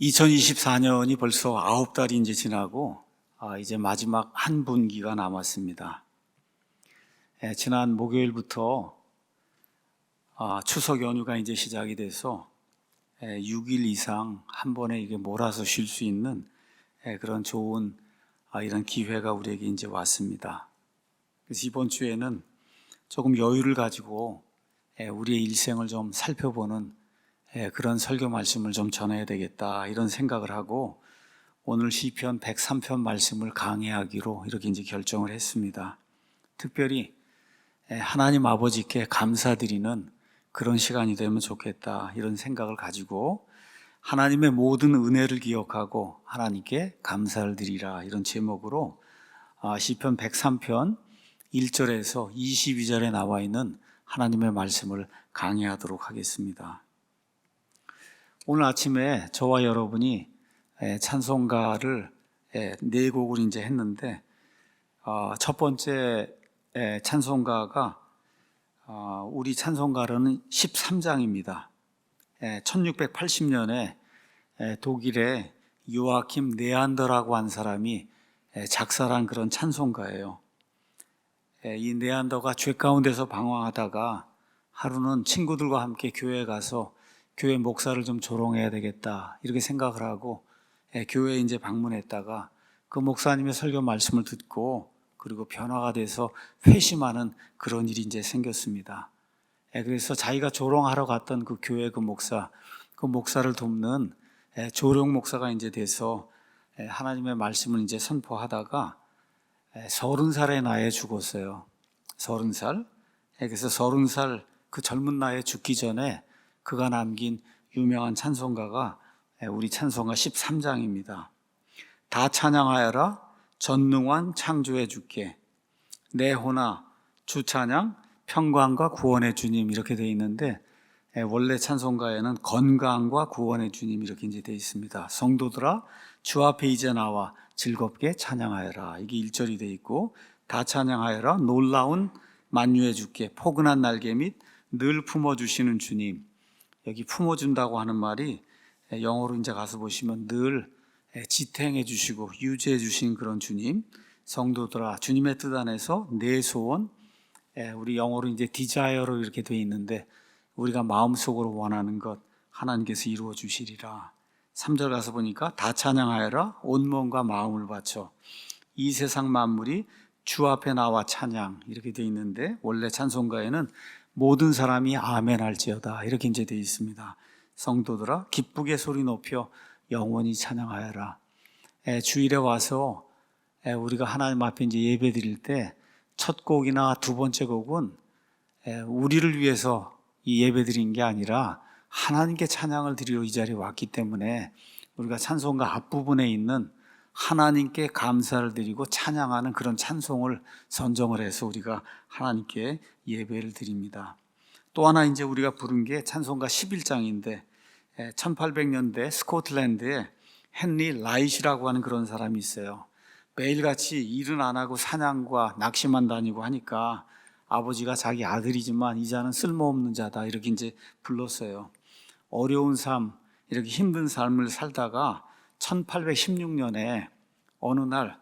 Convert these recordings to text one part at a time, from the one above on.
2024년이 벌써 9달이 이제 지나고 이제 마지막 한 분기가 남았습니다. 지난 목요일부터 추석 연휴가 이제 시작이 돼서 6일 이상 한 번에 이게 몰아서 쉴 수 있는 그런 좋은 이런 기회가 우리에게 이제 왔습니다. 그래서 이번 주에는 조금 여유를 가지고 우리의 일생을 좀 살펴보는 그런 설교 말씀을 좀 전해야 되겠다 이런 생각을 하고 오늘 시편 103편 말씀을 강해하기로 이렇게 이제 결정을 했습니다. 특별히 하나님 아버지께 감사드리는 그런 시간이 되면 좋겠다 이런 생각을 가지고 하나님의 모든 은혜를 기억하고 하나님께 감사를 드리라 이런 제목으로 시편 103편 1절에서 22절에 나와 있는 하나님의 말씀을 강해하도록 하겠습니다. 오늘 아침에 저와 여러분이 찬송가를 4곡을 이제 했는데 첫 번째 찬송가가 우리 찬송가로는 13장입니다. 1680년에 독일의 요아킴 네안더라고 한 사람이 작사한 그런 찬송가예요. 이 네안더가 죄 가운데서 방황하다가 하루는 친구들과 함께 교회에 가서 교회 목사를 좀 조롱해야 되겠다 이렇게 생각을 하고 교회에 이제 방문했다가 그 목사님의 설교 말씀을 듣고 그리고 변화가 돼서 회심하는 그런 일이 이제 생겼습니다. 그래서 자기가 조롱하러 갔던 그 교회 그 목사를 돕는 조롱 목사가 이제 돼서 하나님의 말씀을 이제 선포하다가 30살의 나이에 죽었어요. 30살. 그래서 30살 그 젊은 나이에 죽기 전에 그가 남긴 유명한 찬송가가 우리 찬송가 13장입니다. 다 찬양하여라 전능한 창조의 주께 내 호나 주 찬양 평강과 구원의 주님 이렇게 되어 있는데 원래 찬송가에는 건강과 구원의 주님 이렇게 이제 되어 있습니다. 성도들아 주 앞에 이제 나와 즐겁게 찬양하여라 이게 1절이 되어 있고 다 찬양하여라 놀라운 만유의 주께 포근한 날개 및 늘 품어주시는 주님 여기 품어준다고 하는 말이 영어로 이제 가서 보시면 늘 지탱해 주시고 유지해 주신 그런 주님 성도들아 주님의 뜻 안에서 내 소원 우리 영어로 이제 디자이어로 이렇게 되어 있는데 우리가 마음속으로 원하는 것 하나님께서 이루어 주시리라. 3절 가서 보니까 다 찬양하여라 온몸과 마음을 바쳐 이 세상 만물이 주 앞에 나와 찬양 이렇게 되어 있는데 원래 찬송가에는 모든 사람이 아멘 할지어다 이렇게 이제 되어 있습니다. 성도들아 기쁘게 소리 높여 영원히 찬양하여라. 주일에 와서 우리가 하나님 앞에 이제 예배 드릴 때 첫 곡이나 두 번째 곡은 우리를 위해서 이 예배 드린 게 아니라 하나님께 찬양을 드리러 이 자리에 왔기 때문에 우리가 찬송가 앞부분에 있는 하나님께 감사를 드리고 찬양하는 그런 찬송을 선정을 해서 우리가 하나님께 예배를 드립니다. 또 하나 이제 우리가 부른 게 찬송가 11장인데 1800년대 스코틀랜드에 헨리 라이시라고 하는 그런 사람이 있어요. 매일같이 일은 안 하고 사냥과 낚시만 다니고 하니까 아버지가 자기 아들이지만 이 자는 쓸모없는 자다 이렇게 이제 불렀어요. 어려운 삶, 이렇게 힘든 삶을 살다가 1816년에 어느 날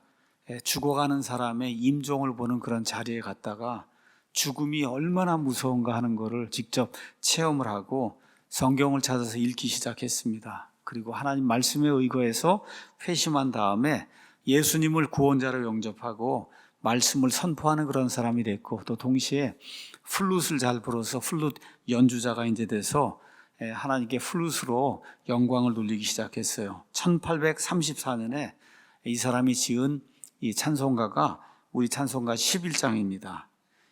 죽어가는 사람의 임종을 보는 그런 자리에 갔다가 죽음이 얼마나 무서운가 하는 것을 직접 체험을 하고 성경을 찾아서 읽기 시작했습니다. 그리고 하나님 말씀에 의거해서 회심한 다음에 예수님을 구원자로 영접하고 말씀을 선포하는 그런 사람이 됐고 또 동시에 플룻을 잘 불어서 플룻 연주자가 이제 돼서 하나님께 플룻으로 영광을 돌리기 시작했어요. 1834년에 이 사람이 지은 이 찬송가가 우리 찬송가 11장입니다.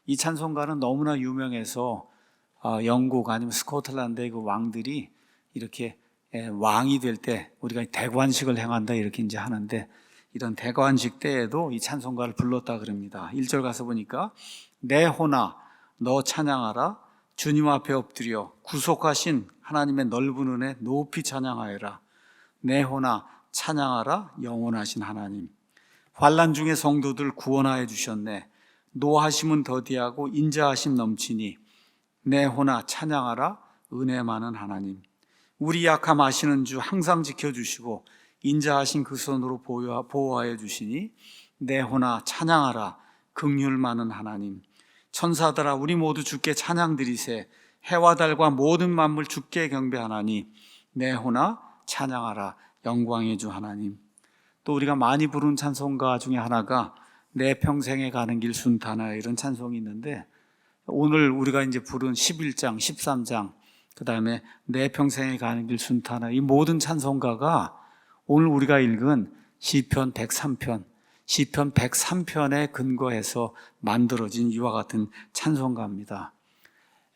이 찬송가는 너무나 유명해서 영국 아니면 스코틀랜드의 그 왕들이 이렇게 왕이 될 때 우리가 대관식을 행한다 이렇게 이제 하는데 이런 대관식 때에도 이 찬송가를 불렀다 그럽니다. 1절 가서 보니까 내 호나 너 찬양하라 주님 앞에 엎드려 구속하신 하나님의 넓은 은혜 높이 찬양하여라. 내 호나 찬양하라 영원하신 하나님. 환난 중에 성도들 구원하여 주셨네. 노하심은 더디하고 인자하심 넘치니 내 호나 찬양하라 은혜 많은 하나님. 우리 약함 아시는 주 항상 지켜주시고 인자하신 그 손으로 보호하여 주시니 내호나 찬양하라 긍휼 많은 하나님. 천사들아 우리 모두 주께 찬양 드리세. 해와 달과 모든 만물 주께 경배하나니 내호나 찬양하라 영광의 주 하나님. 또 우리가 많이 부른 찬송가 중에 하나가 내 평생에 가는 길 순탄하여 이런 찬송이 있는데, 오늘 우리가 이제 부른 11장, 13장, 그 다음에 내 평생에 가는 길 순탄하여, 이 모든 찬송가가 오늘 우리가 읽은 시편 103편, 시편 103편에 근거해서 만들어진 이와 같은 찬송가입니다.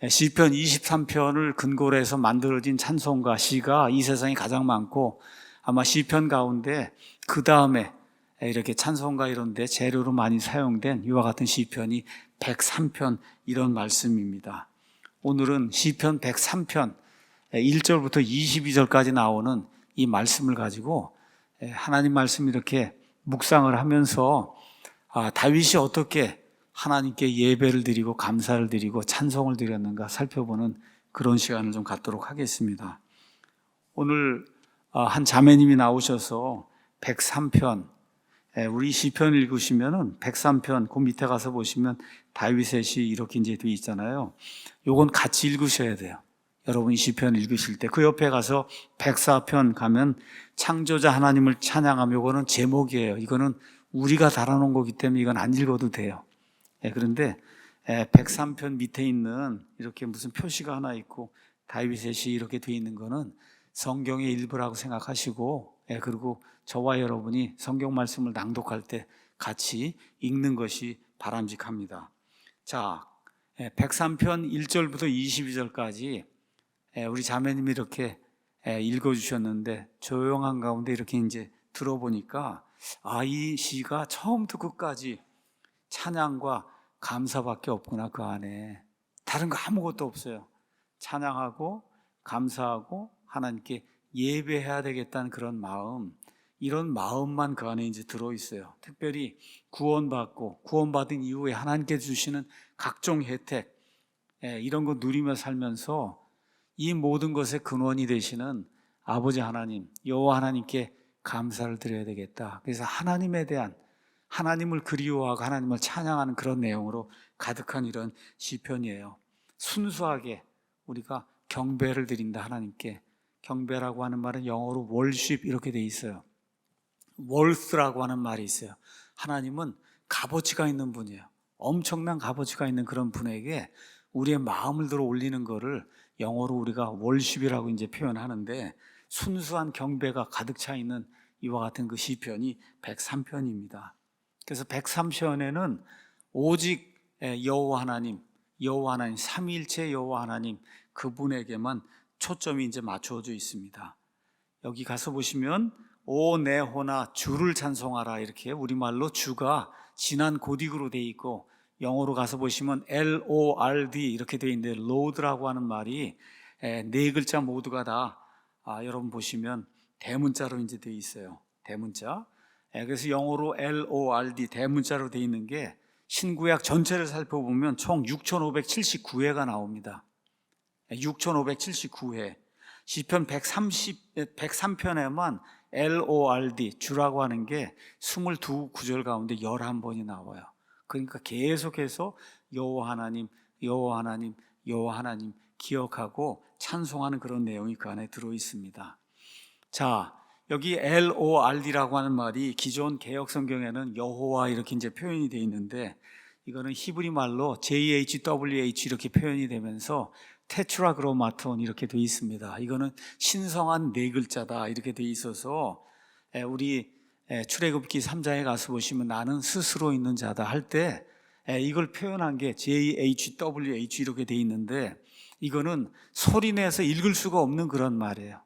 시편 23편을 근거로 해서 만들어진 찬송가, 시가 이 세상에 가장 많고, 아마 시편 가운데 그 다음에 이렇게 찬송가 이런 데 재료로 많이 사용된 이와 같은 시편이 103편 이런 말씀입니다. 오늘은 시편 103편 1절부터 22절까지 나오는 이 말씀을 가지고 하나님 말씀 이렇게 묵상을 하면서 다윗이 어떻게 하나님께 예배를 드리고 감사를 드리고 찬송을 드렸는가 살펴보는 그런 시간을 좀 갖도록 하겠습니다. 오늘 한 자매님이 나오셔서 103편, 우리 시편 읽으시면은 103편 그 밑에 가서 보시면 다윗의 시 이렇게 이제 되어 있잖아요. 요건 같이 읽으셔야 돼요. 여러분이 시편 읽으실 때 그 옆에 가서 104편 가면 창조자 하나님을 찬양하며, 요거는 제목이에요. 이거는 우리가 달아놓은 거기 때문에 이건 안 읽어도 돼요. 그런데 103편 밑에 있는 이렇게 무슨 표시가 하나 있고 다윗의 시 이렇게 되어 있는 거는 성경의 일부라고 생각하시고, 그리고 저와 여러분이 성경 말씀을 낭독할 때 같이 읽는 것이 바람직합니다. 자, 103편 1절부터 22절까지 우리 자매님이 이렇게 읽어주셨는데, 조용한 가운데 이렇게 이제 들어보니까 이 시가 처음부터 끝까지 찬양과 감사밖에 없구나. 그 안에 다른 거 아무것도 없어요. 찬양하고 감사하고 하나님께 예배해야 되겠다는 그런 마음, 이런 마음만 그 안에 이제 들어있어요. 특별히 구원받은 이후에 하나님께 주시는 각종 혜택, 이런 거 누리며 살면서 이 모든 것의 근원이 되시는 아버지 하나님, 여호와 하나님께 감사를 드려야 되겠다. 그래서 하나님에 대한, 하나님을 그리워하고 하나님을 찬양하는 그런 내용으로 가득한 이런 시편이에요. 순수하게 우리가 경배를 드린다. 하나님께. 경배라고 하는 말은 영어로 worship 이렇게 돼 있어요. worth라고 하는 말이 있어요. 하나님은 값어치가 있는 분이에요. 엄청난 값어치가 있는 그런 분에게 우리의 마음을 들어 올리는 거를 영어로 우리가 worship이라고 이제 표현하는데, 순수한 경배가 가득 차 있는 이와 같은 그 시편이 103편입니다. 그래서 103편에는 오직 여호와 하나님, 삼위일체 여호와 하나님, 그분에게만 초점이 이제 맞춰져 있습니다. 여기 가서 보시면 오 네호나 주를 찬송하라, 이렇게 우리말로 주가 진한 고딕으로 돼 있고, 영어로 가서 보시면 LORD 이렇게 돼 있는데, Lord라고 하는 말이 네 글자 모두가 다 여러분 보시면 대문자로 이제 돼 있어요. 대문자. 그래서 영어로 LORD 대문자로 돼 있는 게 신구약 전체를 살펴보면 총 6,579회가 나옵니다. 6,579회. 시편 103편에만 LORD 주라고 하는 게 22구절 가운데 11번이 나와요. 그러니까 계속해서 여호와 하나님, 여호와 하나님, 여호와 하나님 기억하고 찬송하는 그런 내용이 그 안에 들어 있습니다. 자, 여기 LORD라고 하는 말이 기존 개역 성경에는 여호와 이렇게 이제 표현이 되어 있는데, 이거는 히브리 말로 JHWH 이렇게 표현이 되면서 테트라그로마톤 이렇게 되어 있습니다. 이거는 신성한 네 글자다 이렇게 되어 있어서, 우리 출애굽기 3장에 가서 보시면 나는 스스로 있는 자다 할 때 이걸 표현한 게 JHWH 이렇게 되어 있는데, 이거는 소리내서 읽을 수가 없는 그런 말이에요.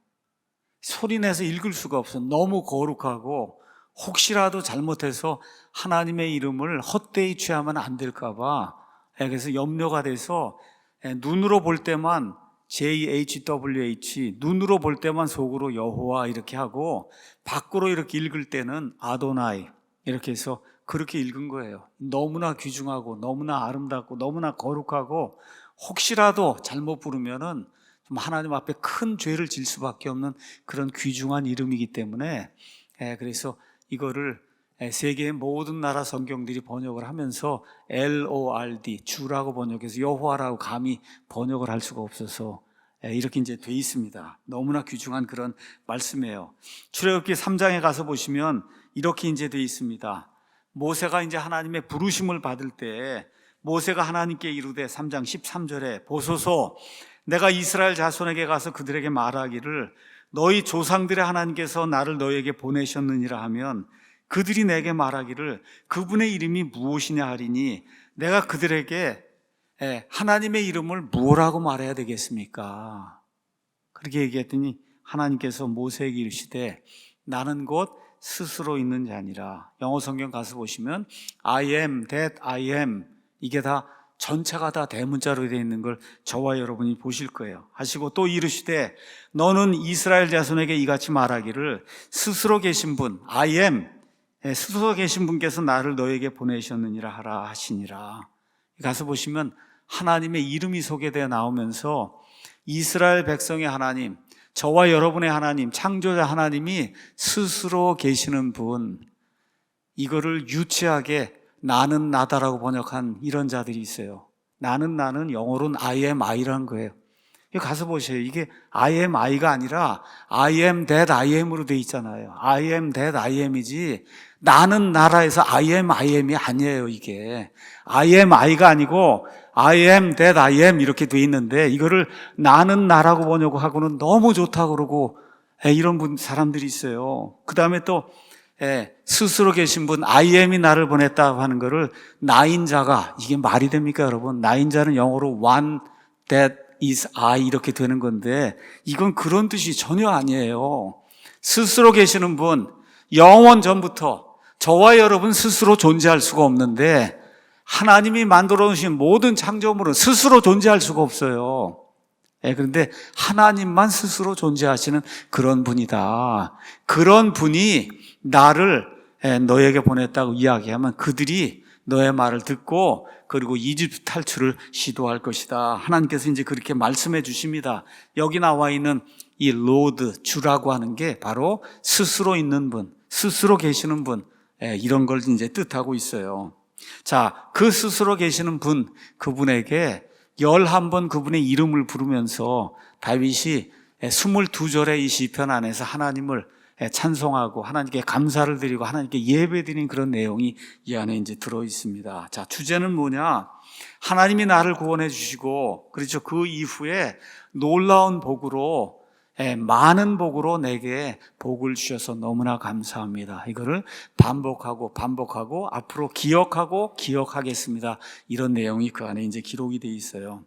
소리내서 읽을 수가 없어. 너무 거룩하고 혹시라도 잘못해서 하나님의 이름을 헛되이 취하면 안 될까 봐, 그래서 염려가 돼서 눈으로 볼 때만 JHWH, 눈으로 볼 때만 속으로 여호와 이렇게 하고, 밖으로 이렇게 읽을 때는 아도나이 이렇게 해서 그렇게 읽은 거예요. 너무나 귀중하고 너무나 아름답고 너무나 거룩하고 혹시라도 잘못 부르면은 좀 하나님 앞에 큰 죄를 질 수밖에 없는 그런 귀중한 이름이기 때문에 그래서 이거를 세계의 모든 나라 성경들이 번역을 하면서 LORD, 주라고 번역해서 여호와라고 감히 번역을 할 수가 없어서 이렇게 이제 돼 있습니다. 너무나 귀중한 그런 말씀이에요. 출애굽기 3장에 가서 보시면 이렇게 이제 돼 있습니다. 모세가 이제 하나님의 부르심을 받을 때 모세가 하나님께 이르되 3장 13절에 보소서 내가 이스라엘 자손에게 가서 그들에게 말하기를 너희 조상들의 하나님께서 나를 너희에게 보내셨느니라 하면 그들이 내게 말하기를 그분의 이름이 무엇이냐 하리니 내가 그들에게 하나님의 이름을 무엇라고 말해야 되겠습니까? 그렇게 얘기했더니 하나님께서 모세에게 이르시되 나는 곧 스스로 있는 자니라. 영어 성경 가서 보시면 I am that I am, 이게 다 전체가 다 대문자로 되어 있는 걸 저와 여러분이 보실 거예요. 하시고 또 이르시되 너는 이스라엘 자손에게 이같이 말하기를 스스로 계신 분 I am, 스스로 계신 분께서 나를 너에게 보내셨느니라 하라 하시니라. 가서 보시면 하나님의 이름이 소개되어 나오면서 이스라엘 백성의 하나님, 저와 여러분의 하나님, 창조자 하나님이 스스로 계시는 분, 이거를 유치하게 나는 나다라고 번역한 이런 자들이 있어요. 나는 영어로는 I am I라는 거예요. 가서 보세요. 이게 I am I가 아니라 I am that I am으로 돼 있잖아요. I am that I am이지 나는 나라에서 I am 아니에요. 이게 I am I가 아니고 I am that I am 이렇게 돼 있는데 이거를 나는 나라고 번역하고는 너무 좋다고 그러고 이런 사람들이 있어요. 그 다음에 또 스스로 계신 분 I am이 나를 보냈다고 하는 거를 나인 자가, 이게 말이 됩니까 여러분? 나인 자는 영어로 one that is I 이렇게 되는 건데 이건 그런 뜻이 전혀 아니에요. 스스로 계시는 분, 영원 전부터 저와 여러분 스스로 존재할 수가 없는데 하나님이 만들어 놓으신 모든 창조물은 스스로 존재할 수가 없어요. 그런데 하나님만 스스로 존재하시는 그런 분이다. 그런 분이 나를 너에게 보냈다고 이야기하면 그들이 너의 말을 듣고 그리고 이집트 탈출을 시도할 것이다. 하나님께서 이제 그렇게 말씀해 주십니다. 여기 나와 있는 이 로드, 주라고 하는 게 바로 스스로 있는 분, 스스로 계시는 분, 이런 걸 이제 뜻하고 있어요. 자, 그 스스로 계시는 분, 그분에게 11번 그분의 이름을 부르면서 다윗이 22절의 이 시편 안에서 하나님을 찬송하고 하나님께 감사를 드리고 하나님께 예배드리는 그런 내용이 이 안에 이제 들어 있습니다. 자, 주제는 뭐냐? 하나님이 나를 구원해 주시고, 그렇죠. 그 이후에 놀라운 복으로, 많은 복으로 내게 복을 주셔서 너무나 감사합니다. 이거를 반복하고 앞으로 기억하겠습니다. 이런 내용이 그 안에 이제 기록이 되어 있어요.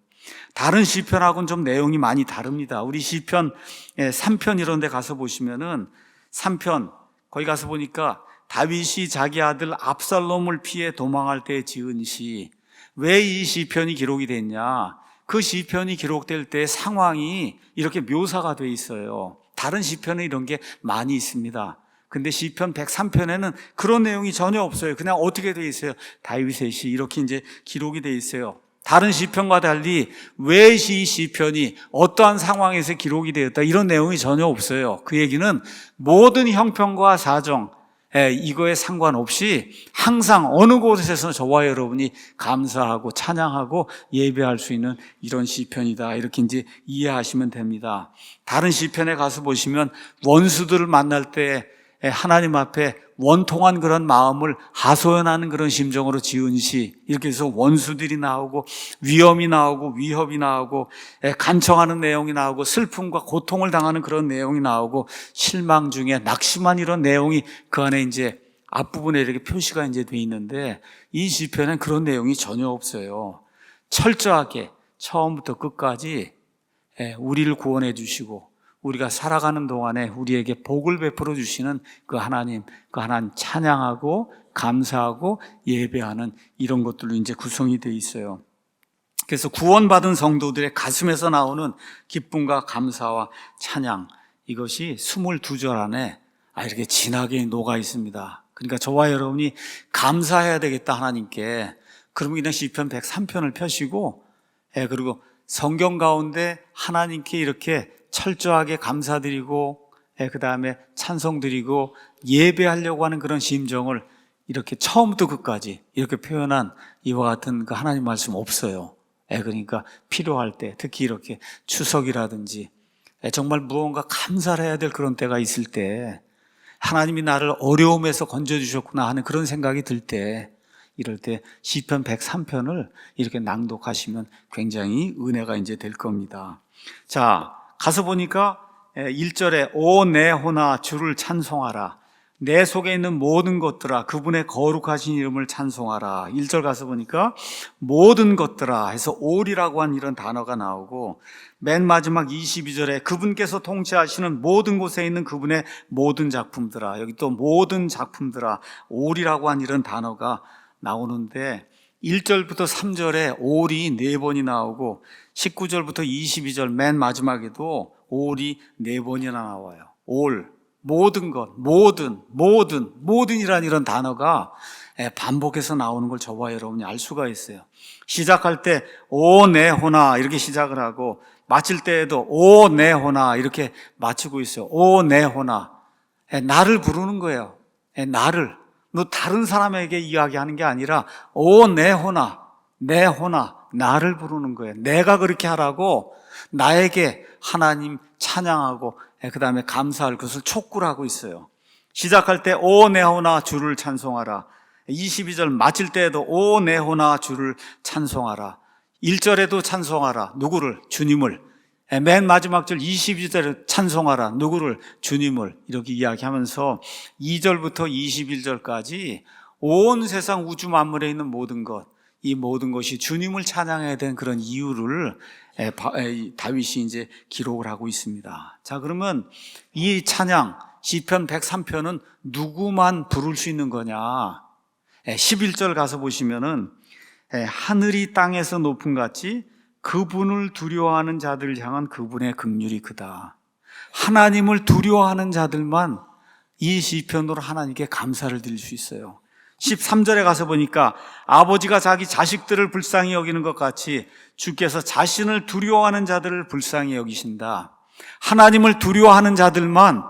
다른 시편하고는 좀 내용이 많이 다릅니다. 우리 시편 3편 이런 데 가서 보시면은 3편 거기 가서 보니까 다윗이 자기 아들 압살롬을 피해 도망할 때 지은 시, 왜 이 시편이 기록이 됐냐? 그 시편이 기록될 때 상황이 이렇게 묘사가 돼 있어요. 다른 시편에 이런 게 많이 있습니다. 근데 시편 103편에는 그런 내용이 전혀 없어요. 그냥 어떻게 돼 있어요? 다윗의 시 이렇게 이제 기록이 돼 있어요. 다른 시편과 달리 왜 이 시편이 어떠한 상황에서 기록이 되었다 이런 내용이 전혀 없어요. 그 얘기는 모든 형편과 사정 이거에 상관없이 항상 어느 곳에서 저와 여러분이 감사하고 찬양하고 예배할 수 있는 이런 시편이다 이렇게 이제 이해하시면 됩니다. 다른 시편에 가서 보시면 원수들을 만날 때 하나님 앞에 원통한 그런 마음을 하소연하는 그런 심정으로 지은 시, 이렇게 해서 원수들이 나오고 위험이 나오고 위협이 나오고 간청하는 내용이 나오고 슬픔과 고통을 당하는 그런 내용이 나오고 실망 중에 낙심한 이런 내용이 그 안에 이제 앞부분에 이렇게 표시가 이제 돼 있는데 이 시편엔 그런 내용이 전혀 없어요. 철저하게 처음부터 끝까지 우리를 구원해 주시고 우리가 살아가는 동안에 우리에게 복을 베풀어 주시는 그 하나님 찬양하고 감사하고 예배하는 이런 것들로 이제 구성이 되어 있어요. 그래서 구원받은 성도들의 가슴에서 나오는 기쁨과 감사와 찬양, 이것이 22절 안에 이렇게 진하게 녹아 있습니다. 그러니까 저와 여러분이 감사해야 되겠다 하나님께. 그러면 그냥 시편 103편을 펴시고 그리고 성경 가운데 하나님께 이렇게 철저하게 감사드리고 그 다음에 찬송드리고 예배하려고 하는 그런 심정을 이렇게 처음부터 끝까지 이렇게 표현한 이와 같은 그 하나님 말씀 없어요. 그러니까 필요할 때, 특히 이렇게 추석이라든지 정말 무언가 감사를 해야 될 그런 때가 있을 때, 하나님이 나를 어려움에서 건져주셨구나 하는 그런 생각이 들 때, 이럴 때 시편 103편을 이렇게 낭독하시면 굉장히 은혜가 이제 될 겁니다. 자, 가서 보니까 1절에 오 내 혼아 주를 찬송하라, 내 속에 있는 모든 것들아 그분의 거룩하신 이름을 찬송하라. 1절 가서 보니까 모든 것들아 해서 all이라고 한 이런 단어가 나오고, 맨 마지막 22절에 그분께서 통치하시는 모든 곳에 있는 그분의 모든 작품들아, 여기 또 모든 작품들아 all이라고 한 이런 단어가 나오는데, 1절부터 3절에 all이 4번이 나오고 19절부터 22절 맨 마지막에도 all이 4번이나 나와요. all, 모든 것, 모든이라는 이런 단어가 반복해서 나오는 걸 저와 여러분이 알 수가 있어요. 시작할 때 오 내 혼아 이렇게 시작을 하고, 마칠 때에도 오 내 혼아 이렇게 마치고 있어요. 오 내 혼아, 나를 부르는 거예요. 나를, 너 다른 사람에게 이야기하는 게 아니라 오 내 혼아, 내 혼아, 나를 부르는 거예요. 내가 그렇게 하라고 나에게 하나님 찬양하고 그 다음에 감사할 것을 촉구를 하고 있어요. 시작할 때 오 내 혼아 주를 찬송하라, 22절 마칠 때에도 오 내 혼아 주를 찬송하라, 1절에도 찬송하라, 누구를? 주님을. 맨 마지막 절 22절에 찬송하라, 누구를? 주님을. 이렇게 이야기하면서 2절부터 21절까지 온 세상 우주 만물에 있는 모든 것, 이 모든 것이 주님을 찬양해야 되는 그런 이유를 다윗이 이제 기록을 하고 있습니다. 자, 그러면 이 찬양 시편 103편은 누구만 부를 수 있는 거냐? 11절 가서 보시면은 하늘이 땅에서 높음 같이 그분을 두려워하는 자들을 향한 그분의 긍휼이 크다. 하나님을 두려워하는 자들만 이 시편으로 하나님께 감사를 드릴 수 있어요. 13절에 가서 보니까 아버지가 자기 자식들을 불쌍히 여기는 것 같이 주께서 자신을 두려워하는 자들을 불쌍히 여기신다. 하나님을 두려워하는 자들만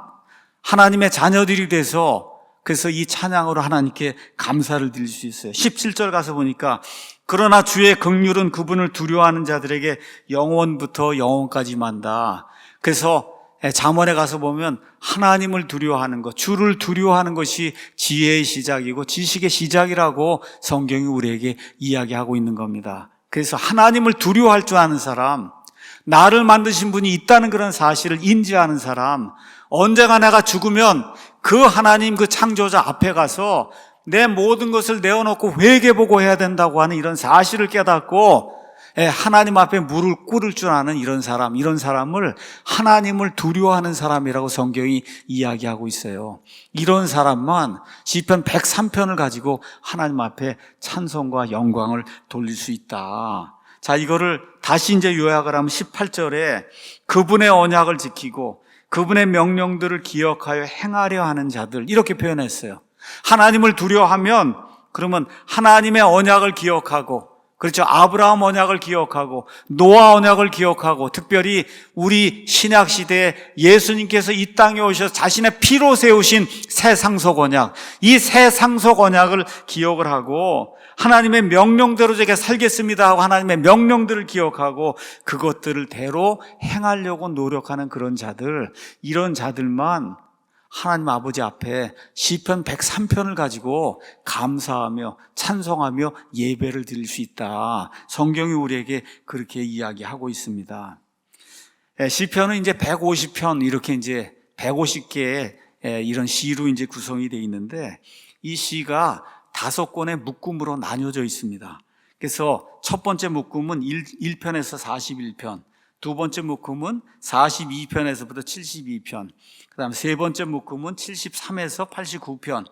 하나님의 자녀들이 돼서, 그래서 이 찬양으로 하나님께 감사를 드릴 수 있어요. 17절 가서 보니까 그러나 주의 긍휼은 그분을 두려워하는 자들에게 영원부터 영원까지 만다. 그래서 잠언에 가서 보면 하나님을 두려워하는 것, 주를 두려워하는 것이 지혜의 시작이고 지식의 시작이라고 성경이 우리에게 이야기하고 있는 겁니다. 그래서 하나님을 두려워할 줄 아는 사람, 나를 만드신 분이 있다는 그런 사실을 인지하는 사람, 언젠가 내가 죽으면 그 하나님, 그 창조자 앞에 가서 내 모든 것을 내어놓고 회개보고 해야 된다고 하는 이런 사실을 깨닫고 하나님 앞에 무릎 꿇을 줄 아는 이런 사람을 하나님을 두려워하는 사람이라고 성경이 이야기하고 있어요. 이런 사람만 시편 103편을 가지고 하나님 앞에 찬송과 영광을 돌릴 수 있다. 자, 이거를 다시 이제 요약을 하면 18절에 그분의 언약을 지키고 그분의 명령들을 기억하여 행하려 하는 자들, 이렇게 표현했어요. 하나님을 두려워하면 그러면 하나님의 언약을 기억하고, 그렇죠, 아브라함 언약을 기억하고 노아 언약을 기억하고, 특별히 우리 신약 시대에 예수님께서 이 땅에 오셔서 자신의 피로 세우신 새 상속 언약, 이 새 상속 언약을 기억을 하고 하나님의 명령대로 제가 살겠습니다 하고 하나님의 명령들을 기억하고 그것들을 대로 행하려고 노력하는 그런 자들, 이런 자들만 하나님 아버지 앞에 시편 103편을 가지고 감사하며 찬송하며 예배를 드릴 수 있다. 성경이 우리에게 그렇게 이야기하고 있습니다. 시편은 이제 150편, 이렇게 이제 150개의 이런 시로 이제 구성이 되어 있는데, 이 시가 5권의 묶음으로 나뉘어져 있습니다. 그래서 첫 번째 묶음은 1편에서 41편, 두 번째 묶음은 42편에서부터 72편, 그 다음 세 번째 묶음은 73에서 89편,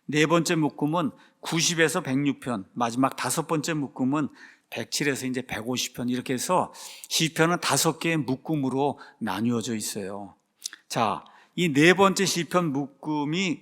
네 번째 묶음은 90에서 106편, 마지막 다섯 번째 묶음은 107에서 이제 150편, 이렇게 해서 시편은 5개의 묶음으로 나뉘어져 있어요. 자, 이 네 번째 시편 묶음이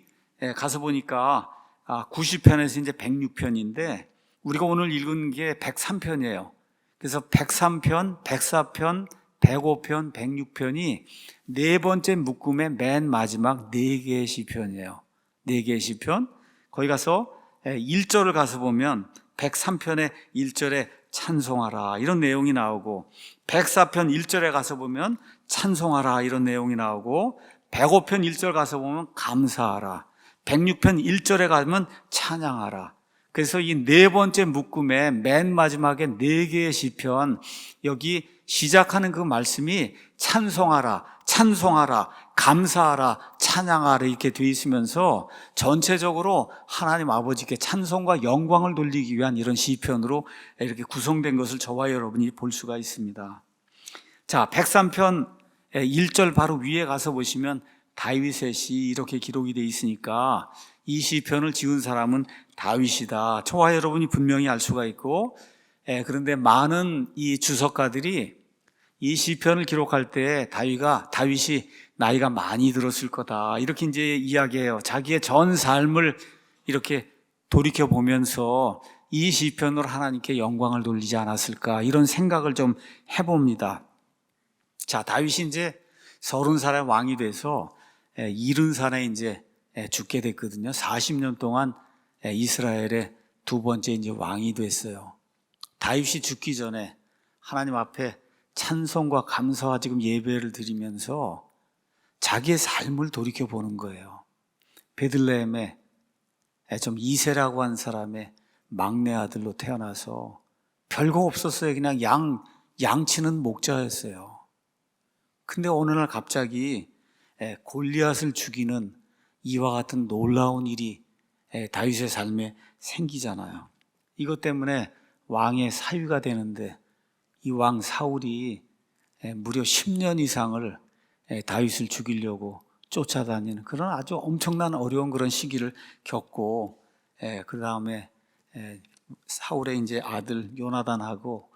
가서 보니까 90편에서 이제 106편인데 우리가 오늘 읽은 게 103편이에요. 그래서 103편, 104편, 105편, 106편이 네 번째 묶음의 맨 마지막 네 개의 시편이에요. 네 개의 시편. 거기 가서 1절을 가서 보면 103편의 1절에 찬송하라 이런 내용이 나오고, 104편 1절에 가서 보면 찬송하라 이런 내용이 나오고, 105편 1절 가서 보면 감사하라, 106편 1절에 가면 찬양하라. 그래서 이 네 번째 묶음의 맨 마지막에 네 개의 시편, 여기 시작하는 그 말씀이 찬송하라, 찬송하라, 감사하라, 찬양하라 이렇게 되어 있으면서 전체적으로 하나님 아버지께 찬송과 영광을 돌리기 위한 이런 시편으로 이렇게 구성된 것을 저와 여러분이 볼 수가 있습니다. 자, 103편 1절 바로 위에 가서 보시면 다윗의 시 이렇게 기록이 되어 있으니까 이 시편을 지은 사람은 다윗이다, 저와 여러분이 분명히 알 수가 있고, 그런데 많은 이 주석가들이 이 시편을 기록할 때 다윗이 나이가 많이 들었을 거다 이렇게 이제 이야기해요. 자기의 전 삶을 이렇게 돌이켜 보면서 이 시편으로 하나님께 영광을 돌리지 않았을까 이런 생각을 좀 해봅니다. 자, 다윗이 이제 30살의 왕이 돼서 70살에 이제 죽게 됐거든요. 40년 동안 이스라엘의 두 번째 이제 왕이 됐어요. 다윗이 죽기 전에 하나님 앞에 찬송과 감사와 지금 예배를 드리면서 자기의 삶을 돌이켜 보는 거예요. 베들레헴에 좀 이세라고 한 사람의 막내 아들로 태어나서 별거 없었어요. 그냥 양치는 목자였어요. 근데 어느 날 갑자기 골리앗을 죽이는 이와 같은 놀라운 일이 다윗의 삶에 생기잖아요. 이것 때문에 왕의 사위가 되는데 이 왕 사울이 무려 10년 이상을 다윗을 죽이려고 쫓아다니는 그런 아주 엄청난 어려운 그런 시기를 겪고, 그 다음에 사울의 이제 아들 요나단하고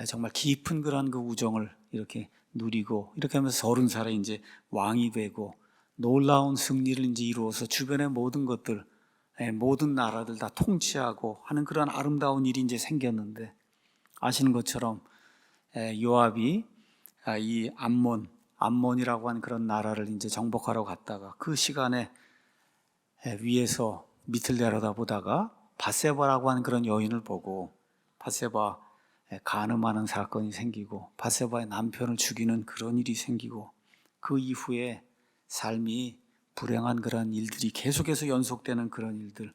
정말 깊은 그런 그 우정을 이렇게 누리고, 이렇게 하면서 30살에 이제 왕이 되고 놀라운 승리를 이제 이루어서 주변의 모든 것들, 모든 나라들 다 통치하고 하는 그런 아름다운 일이 이제 생겼는데, 아시는 것처럼 요압이 이 암몬이라고 하는 그런 나라를 이제 정복하러 갔다가 그 시간에 위에서 밑을 내려다보다가 밧세바라고 하는 그런 여인을 보고 밧세바 간음하는 사건이 생기고 밧세바의 남편을 죽이는 그런 일이 생기고, 그 이후에 삶이 불행한 그런 일들이 계속해서 연속되는 그런 일들,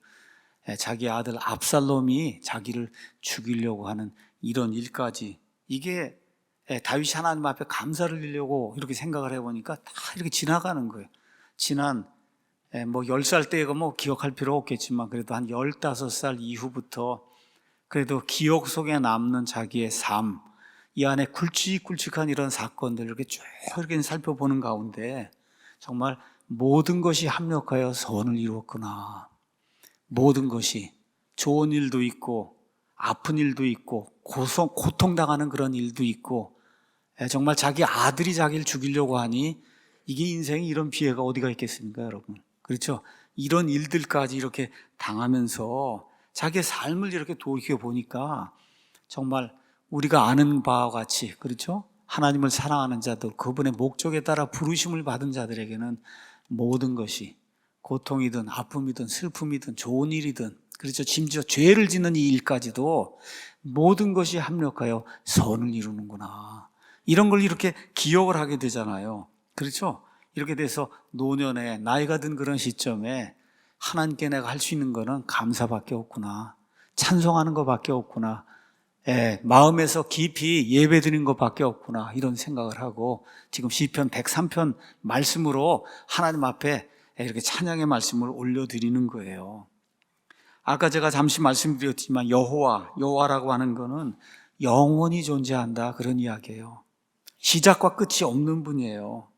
자기 아들 압살롬이 자기를 죽이려고 하는 이런 일까지, 이게 다윗이 하나님 앞에 감사를 드리려고 이렇게 생각을 해보니까 다 이렇게 지나가는 거예요. 지난 10살 때가 기억할 필요 없겠지만 그래도 한 15살 이후부터 그래도 기억 속에 남는 자기의 삶, 이 안에 굵직굵직한 이런 사건들 이렇게 쭉 이렇게 살펴보는 가운데 정말 모든 것이 합력하여 선을 이루었구나. 모든 것이, 좋은 일도 있고 아픈 일도 있고 고통당하는 그런 일도 있고, 정말 자기 아들이 자기를 죽이려고 하니 이게 인생에 이런 피해가 어디가 있겠습니까, 여러분? 그렇죠? 이런 일들까지 이렇게 당하면서 자기의 삶을 이렇게 돌이켜 보니까 정말 우리가 아는 바와 같이, 그렇죠? 하나님을 사랑하는 자들, 그분의 목적에 따라 부르심을 받은 자들에게는 모든 것이 고통이든 아픔이든 슬픔이든 좋은 일이든, 그렇죠? 심지어 죄를 짓는 이 일까지도 모든 것이 합력하여 선을 이루는구나. 이런 걸 이렇게 기억을 하게 되잖아요. 그렇죠? 이렇게 돼서 노년에 나이가 든 그런 시점에 하나님께 내가 할 수 있는 거는 감사밖에 없구나. 찬송하는 것밖에 없구나. 마음에서 깊이 예배드리는 것밖에 없구나. 이런 생각을 하고 지금 시편 103편 말씀으로 하나님 앞에 이렇게 찬양의 말씀을 올려드리는 거예요. 아까 제가 잠시 말씀드렸지만 여호와라고 하는 거는 영원히 존재한다, 그런 이야기예요. 시작과 끝이 없는 분이에요.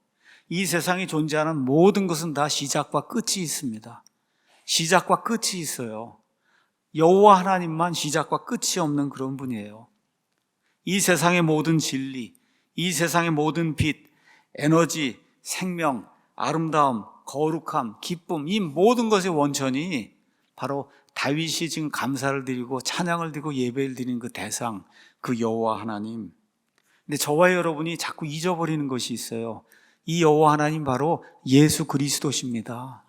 이 세상에 존재하는 모든 것은 다 시작과 끝이 있습니다. 시작과 끝이 있어요. 여호와 하나님만 시작과 끝이 없는 그런 분이에요. 이 세상의 모든 진리, 이 세상의 모든 빛, 에너지, 생명, 아름다움, 거룩함, 기쁨, 이 모든 것의 원천이 바로 다윗이 지금 감사를 드리고 찬양을 드리고 예배를 드리는 그 대상, 그 여호와 하나님. 근데 저와 여러분이 자꾸 잊어버리는 것이 있어요. 이 여호와 하나님 바로 예수 그리스도십니다.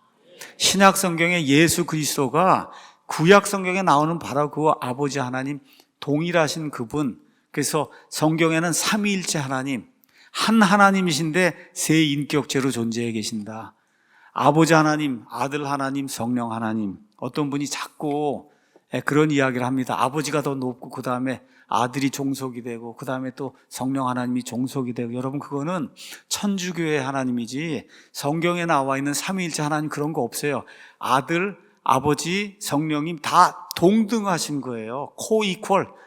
신약 성경에 예수 그리스도가 구약 성경에 나오는 바로 그 아버지 하나님, 동일하신 그분. 그래서 성경에는 삼위일체 하나님, 한 하나님이신데 세 인격체로 존재해 계신다. 아버지 하나님, 아들 하나님, 성령 하나님. 어떤 분이 자꾸 그런 이야기를 합니다. 아버지가 더 높고 그 다음에 아들이 종속이 되고 그 다음에 또 성령 하나님이 종속이 되고. 여러분, 그거는 천주교의 하나님이지 성경에 나와 있는 삼위일체 하나님 그런 거 없어요. 아들, 아버지, 성령님 다 동등하신 거예요. 코이퀄.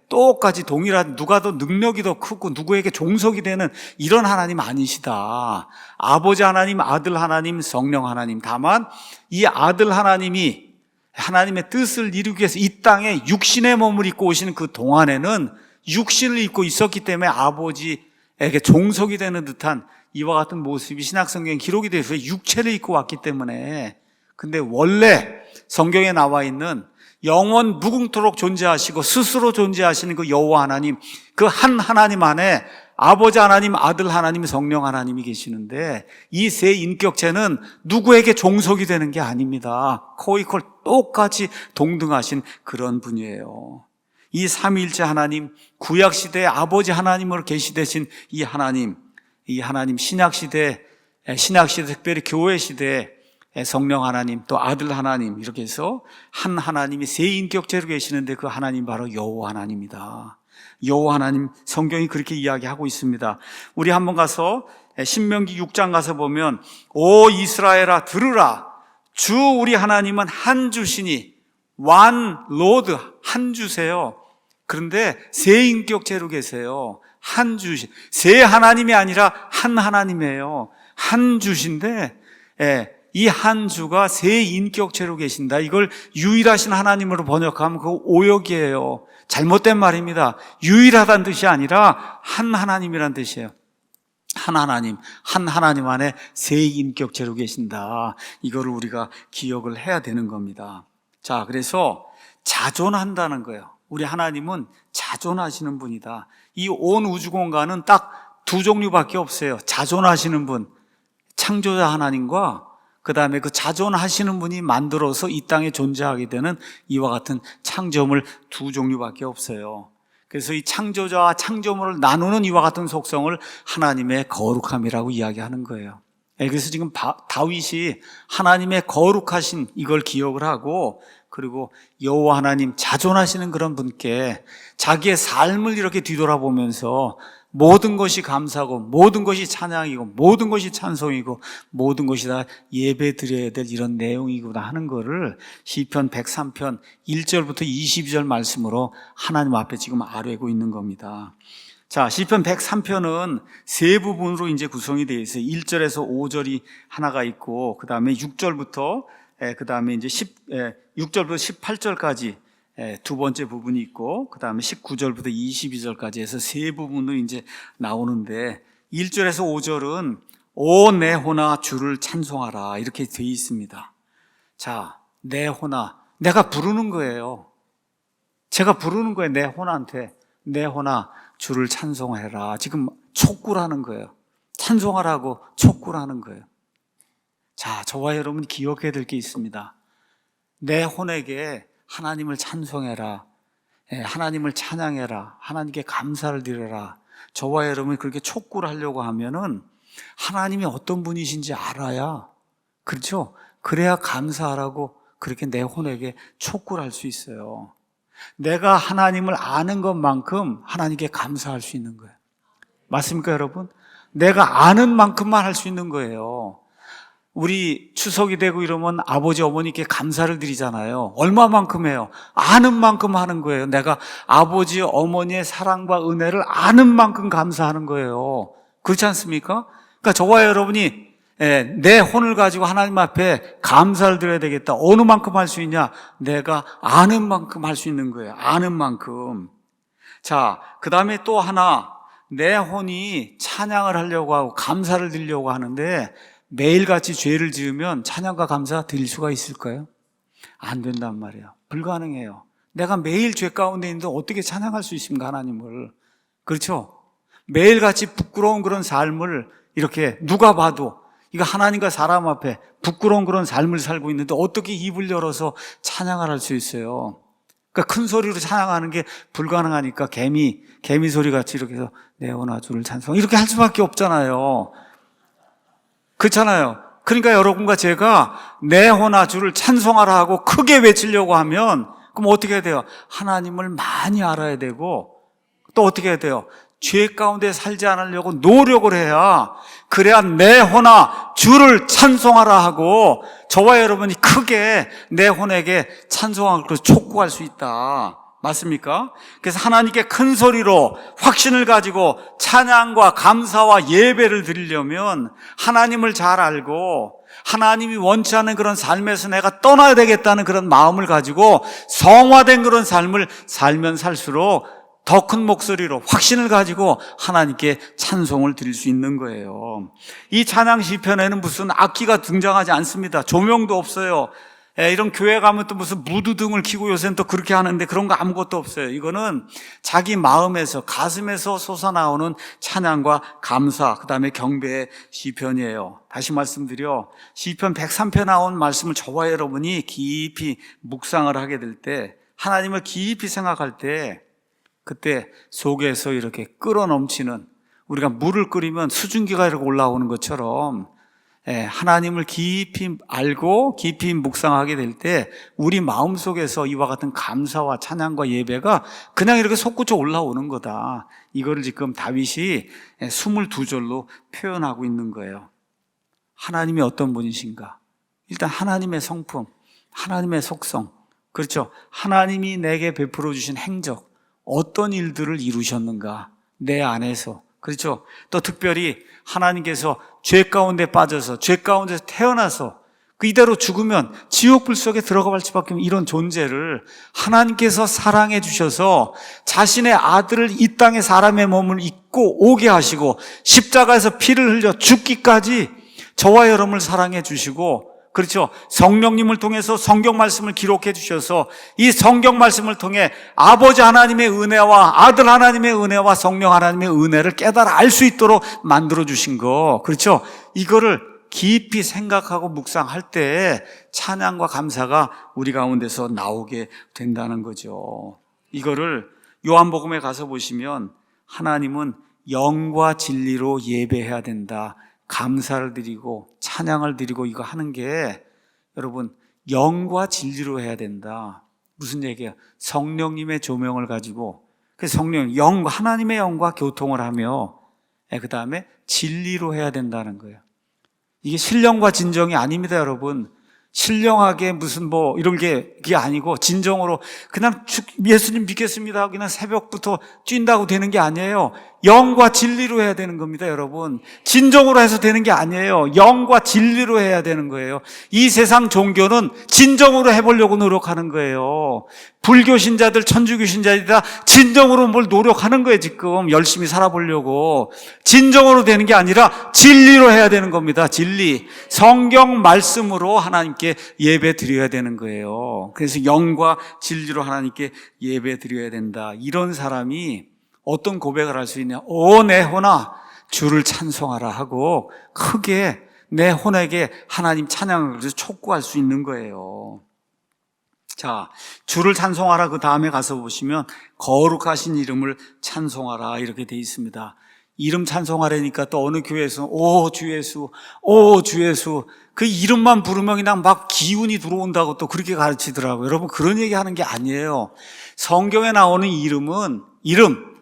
똑같이 동일한, 누가 더 능력이 더 크고 누구에게 종속이 되는 이런 하나님 아니시다. 아버지 하나님, 아들 하나님, 성령 하나님. 다만 이 아들 하나님이 하나님의 뜻을 이루기 위해서 이 땅에 육신의 몸을 입고 오시는 그 동안에는 육신을 입고 있었기 때문에 아버지에게 종속이 되는 듯한 이와 같은 모습이 신약성경에 기록이 되어 있어요. 육체를 입고 왔기 때문에. 근데 원래 성경에 나와 있는 영원 무궁토록 존재하시고 스스로 존재하시는 그 여호와 하나님, 그 한 하나님 안에 아버지 하나님, 아들 하나님, 성령 하나님이 계시는데 이 세 인격체는 누구에게 종속이 되는 게 아닙니다. 코이퀄 똑같이 동등하신 그런 분이에요. 이 삼위일체 하나님, 구약시대의 아버지 하나님으로 계시되신 이 하나님 신약시대 특별히 교회시대에 성령 하나님, 또 아들 하나님, 이렇게 해서 한 하나님이 세 인격체로 계시는데 그 하나님 바로 여호와 하나님이다. 여호와 하나님, 성경이 그렇게 이야기하고 있습니다. 우리 한번 가서 신명기 6장 가서 보면, 오 이스라엘아 들으라, 주 우리 하나님은 한 주시니, one Lord, 한 주세요. 그런데 세 인격체로 계세요. 한 주시, 세 하나님이 아니라 한 하나님이에요. 한 주신데 이 한 주가 세 인격체로 계신다. 이걸 유일하신 하나님으로 번역하면 그거 오역이에요. 잘못된 말입니다. 유일하다는 뜻이 아니라 한 하나님이란 뜻이에요. 한 하나님 안에 세 인격체로 계신다. 이거를 우리가 기억을 해야 되는 겁니다. 자, 그래서 자존한다는 거예요. 우리 하나님은 자존하시는 분이다. 이 온 우주 공간은 딱 두 종류밖에 없어요. 자존하시는 분, 창조자 하나님과 그 다음에 그 자존하시는 분이 만들어서 이 땅에 존재하게 되는 이와 같은 창조물 두 종류밖에 없어요. 그래서 이 창조자와 창조물을 나누는 이와 같은 속성을 하나님의 거룩함이라고 이야기하는 거예요. 그래서 지금 다윗이 하나님의 거룩하신 이걸 기억을 하고, 그리고 여호와 하나님 자존하시는 그런 분께 자기의 삶을 이렇게 뒤돌아보면서 모든 것이 감사고 모든 것이 찬양이고 모든 것이 찬송이고 모든 것이 다 예배 드려야 될 이런 내용이구나 하는 거를 시편 103편 1절부터 22절 말씀으로 하나님 앞에 지금 아뢰고 있는 겁니다. 자, 시편 103편은 세 부분으로 이제 구성이 되어 있어요. 1절에서 5절이 하나가 있고, 그 다음에 6절부터 그 다음에 이제 6절부터 18절까지 두 번째 부분이 있고, 그 다음에 19절부터 22절까지 해서 세 부분으로 이제 나오는데, 1절에서 5절은 오 내 혼아 주를 찬송하라 이렇게 되어 있습니다. 자, 내 혼아, 내가 부르는 거예요. 제가 부르는 거예요. 내 혼한테. 내 혼아 주를 찬송해라. 지금 촉구라는 거예요. 찬송하라고 촉구라는 거예요. 자, 저와 여러분 기억해야 될 게 있습니다. 내 혼에게 하나님을 찬송해라, 하나님을 찬양해라, 하나님께 감사를 드려라. 저와 여러분이 그렇게 촉구를 하려고 하면은 하나님이 어떤 분이신지 알아야, 그렇죠? 그래야 감사하라고 그렇게 내 혼에게 촉구를 할 수 있어요. 내가 하나님을 아는 것만큼 하나님께 감사할 수 있는 거예요. 맞습니까, 여러분? 내가 아는 만큼만 할 수 있는 거예요. 우리 추석이 되고 이러면 아버지 어머니께 감사를 드리잖아요. 얼마만큼 해요? 아는 만큼 하는 거예요. 내가 아버지 어머니의 사랑과 은혜를 아는 만큼 감사하는 거예요. 그렇지 않습니까? 그러니까 저와 여러분이 내 혼을 가지고 하나님 앞에 감사를 드려야 되겠다. 어느 만큼 할 수 있냐? 내가 아는 만큼 할 수 있는 거예요. 아는 만큼. 자, 그 다음에 또 하나, 내 혼이 찬양을 하려고 하고 감사를 드리려고 하는데 매일같이 죄를 지으면 찬양과 감사 드릴 수가 있을까요? 안 된단 말이에요. 불가능해요. 내가 매일 죄 가운데 있는데 어떻게 찬양할 수 있습니까, 하나님을? 그렇죠? 매일같이 부끄러운 그런 삶을 이렇게 누가 봐도 이거 하나님과 사람 앞에 부끄러운 그런 삶을 살고 있는데 어떻게 입을 열어서 찬양을 할 수 있어요? 그러니까 큰 소리로 찬양하는 게 불가능하니까 개미 소리 같이 이렇게 해서 내 혼아 주를 찬송 이렇게 할 수밖에 없잖아요. 그렇잖아요. 그러니까 여러분과 제가 내 혼아 주를 찬송하라 하고 크게 외치려고 하면 그럼 어떻게 해야 돼요? 하나님을 많이 알아야 되고 또 어떻게 해야 돼요? 죄 가운데 살지 않으려고 노력을 해야 그래야 내 혼아 주를 찬송하라 하고 저와 여러분이 크게 내 혼에게 찬송하고 촉구할 수 있다. 맞습니까? 그래서 하나님께 큰 소리로 확신을 가지고 찬양과 감사와 예배를 드리려면 하나님을 잘 알고 하나님이 원치 않는 그런 삶에서 내가 떠나야 되겠다는 그런 마음을 가지고 성화된 그런 삶을 살면 살수록 더 큰 목소리로 확신을 가지고 하나님께 찬송을 드릴 수 있는 거예요. 이 찬양 시편에는 무슨 악기가 등장하지 않습니다. 조명도 없어요. 이런 교회 가면 또 무슨 무드등을 켜고 요새는 또 그렇게 하는데 그런 거 아무것도 없어요. 이거는 자기 마음에서 가슴에서 솟아나오는 찬양과 감사 그다음에 경배의 시편이에요. 다시 말씀드려 시편 103편 나온 말씀을 저와 여러분이 깊이 묵상을 하게 될 때 하나님을 깊이 생각할 때 그때 속에서 이렇게 끓어넘치는 우리가 물을 끓이면 수증기가 이렇게 올라오는 것처럼 하나님을 깊이 알고 깊이 묵상하게 될 때 우리 마음속에서 이와 같은 감사와 찬양과 예배가 그냥 이렇게 솟구쳐 올라오는 거다. 이거를 지금 다윗이 22절로 표현하고 있는 거예요. 하나님이 어떤 분이신가? 일단 하나님의 성품, 하나님의 속성, 그렇죠? 하나님이 내게 베풀어 주신 행적, 어떤 일들을 이루셨는가? 내 안에서. 그렇죠? 또 특별히 하나님께서 죄 가운데 빠져서 죄 가운데서 태어나서 그 이대로 죽으면 지옥 불 속에 들어갈 수밖에 없는 이런 존재를 하나님께서 사랑해 주셔서 자신의 아들을 이 땅에 사람의 몸을 입고 오게 하시고 십자가에서 피를 흘려 죽기까지 저와 여러분을 사랑해 주시고 그렇죠. 성령님을 통해서 성경 말씀을 기록해 주셔서 이 성경 말씀을 통해 아버지 하나님의 은혜와 아들 하나님의 은혜와 성령 하나님의 은혜를 깨달아 알 수 있도록 만들어 주신 거. 그렇죠. 이거를 깊이 생각하고 묵상할 때 찬양과 감사가 우리 가운데서 나오게 된다는 거죠. 이거를 요한복음에 가서 보시면 하나님은 영과 진리로 예배해야 된다. 감사를 드리고 찬양을 드리고 이거 하는 게 여러분 영과 진리로 해야 된다. 무슨 얘기야? 성령님의 조명을 가지고 그래서 성령 영 하나님의 영과 교통을 하며 그 다음에 진리로 해야 된다는 거예요. 이게 신령과 진정이 아닙니다, 여러분. 신령하게 무슨 뭐 이런 게 그게 아니고 진정으로 그냥 예수님 믿겠습니다 그냥 새벽부터 뛴다고 되는 게 아니에요. 영과 진리로 해야 되는 겁니다, 여러분. 진정으로 해서 되는 게 아니에요. 영과 진리로 해야 되는 거예요. 이 세상 종교는 진정으로 해보려고 노력하는 거예요. 불교 신자들, 천주교 신자들이 다 진정으로 뭘 노력하는 거예요, 지금. 열심히 살아보려고. 진정으로 되는 게 아니라 진리로 해야 되는 겁니다, 진리. 성경 말씀으로 하나님께 예배 드려야 되는 거예요. 그래서 영과 진리로 하나님께 예배 드려야 된다. 이런 사람이 어떤 고백을 할 수 있냐? 오, 내 혼아, 주를 찬송하라 하고 크게 내 혼에게 하나님 찬양을 촉구할 수 있는 거예요. 자, 주를 찬송하라 그 다음에 가서 보시면 거룩하신 이름을 찬송하라 이렇게 돼 있습니다. 이름 찬송하라니까 또 어느 교회에서 오 주 예수, 오 주 예수 그 이름만 부르면 그냥 막 기운이 들어온다고 또 그렇게 가르치더라고요. 여러분 그런 얘기 하는 게 아니에요. 성경에 나오는 이름은 이름.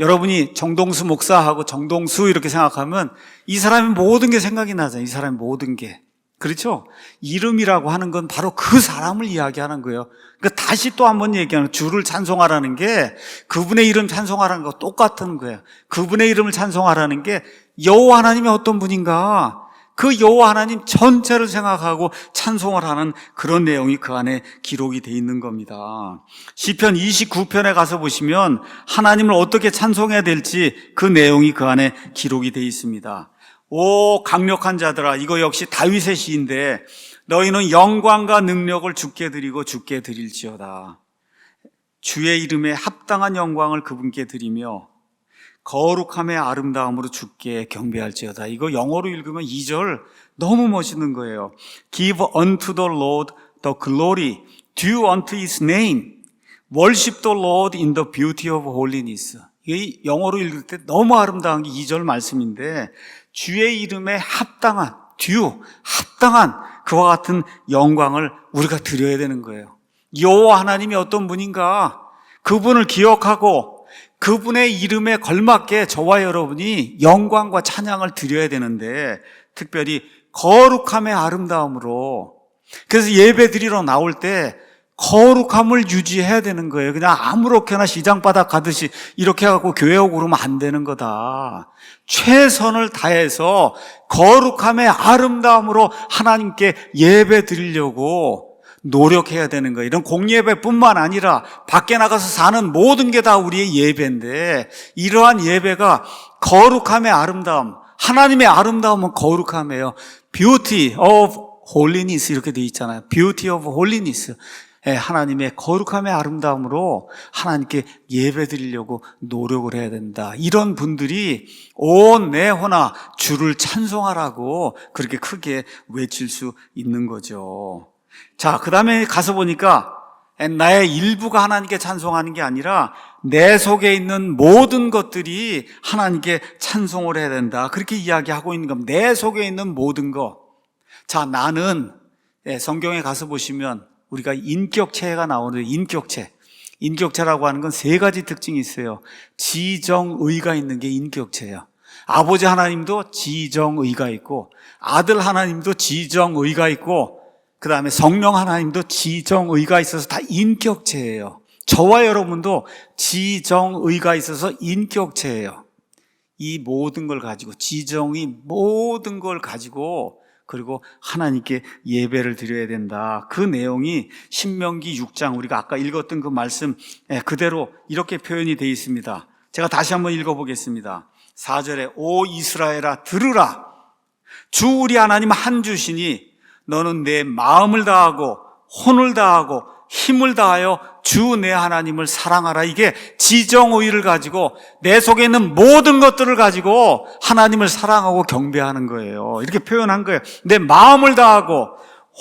여러분이 정동수 목사하고 정동수 이렇게 생각하면 이 사람의 모든 게 생각이 나잖아요. 이 사람의 모든 게. 그렇죠? 이름이라고 하는 건 바로 그 사람을 이야기하는 거예요. 그러니까 다시 또 한번 얘기하는 주를 찬송하라는 게 그분의 이름 찬송하라는 거 똑같은 거예요. 그분의 이름을 찬송하라는 게 여호와 하나님이 어떤 분인가 그 여호와 하나님 전체를 생각하고 찬송을 하는 그런 내용이 그 안에 기록이 돼 있는 겁니다. 시편 29편에 가서 보시면 하나님을 어떻게 찬송해야 될지 그 내용이 그 안에 기록이 돼 있습니다. 오 강력한 자들아, 이거 역시 다윗의 시인데 너희는 영광과 능력을 주께 드리고 주께 드릴지어다. 주의 이름에 합당한 영광을 그분께 드리며 거룩함의 아름다움으로 주께 경배할지어다. 이거 영어로 읽으면 2절 너무 멋있는 거예요. Give unto the Lord the glory due unto His name. Worship the Lord in the beauty of holiness. 이 영어로 읽을 때 너무 아름다운 게 2절 말씀인데, 주의 이름에 합당한, 합당한 그와 같은 영광을 우리가 드려야 되는 거예요. 여호와 하나님이 어떤 분인가, 그분을 기억하고 그분의 이름에 걸맞게 저와 여러분이 영광과 찬양을 드려야 되는데, 특별히 거룩함의 아름다움으로. 그래서 예배 드리러 나올 때 거룩함을 유지해야 되는 거예요. 그냥 아무렇게나 시장바닥 가듯이 이렇게 하고 교회 오고 그러면 안 되는 거다. 최선을 다해서 거룩함의 아름다움으로 하나님께 예배 드리려고 노력해야 되는 거예요. 이런 공예배뿐만 아니라 밖에 나가서 사는 모든 게 다 우리의 예배인데, 이러한 예배가 거룩함의 아름다움, 하나님의 아름다움은 거룩함이에요. Beauty of holiness 이렇게 되어 있잖아요. Beauty of holiness. 하나님의 거룩함의 아름다움으로 하나님께 예배 드리려고 노력을 해야 된다. 이런 분들이 온 내 혼아 주를 찬송하라고 그렇게 크게 외칠 수 있는 거죠. 자, 그 다음에 가서 보니까 나의 일부가 하나님께 찬송하는 게 아니라 내 속에 있는 모든 것들이 하나님께 찬송을 해야 된다. 그렇게 이야기하고 있는 겁니다. 내 속에 있는 모든 것. 자, 나는 성경에 가서 보시면 우리가 인격체가 나오는데, 인격체라고 하는 건 3가지 특징이 있어요. 지정의가 있는 게 인격체예요. 아버지 하나님도 지정의가 있고, 아들 하나님도 지정의가 있고, 그 다음에 성령 하나님도 지정의가 있어서 다 인격체예요. 저와 여러분도 지정의가 있어서 인격체예요. 이 모든 걸 가지고, 지정의 모든 걸 가지고, 그리고 하나님께 예배를 드려야 된다. 그 내용이 신명기 6장, 우리가 아까 읽었던 그 말씀 그대로 이렇게 표현이 되어 있습니다. 제가 다시 한번 읽어보겠습니다. 4절에 오 이스라엘아 들으라. 주 우리 하나님 한 주시니 너는 내 마음을 다하고 혼을 다하고 힘을 다하여 주 내 하나님을 사랑하라. 이게 지정의를 가지고 내 속에 있는 모든 것들을 가지고 하나님을 사랑하고 경배하는 거예요. 이렇게 표현한 거예요. 내 마음을 다하고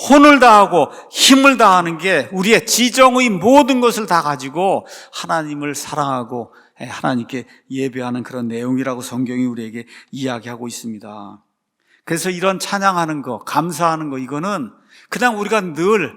혼을 다하고 힘을 다하는 게 우리의 지정의 모든 것을 다 가지고 하나님을 사랑하고 하나님께 예배하는 그런 내용이라고 성경이 우리에게 이야기하고 있습니다. 그래서 이런 찬양하는 거, 감사하는 거, 이거는 그냥 우리가 늘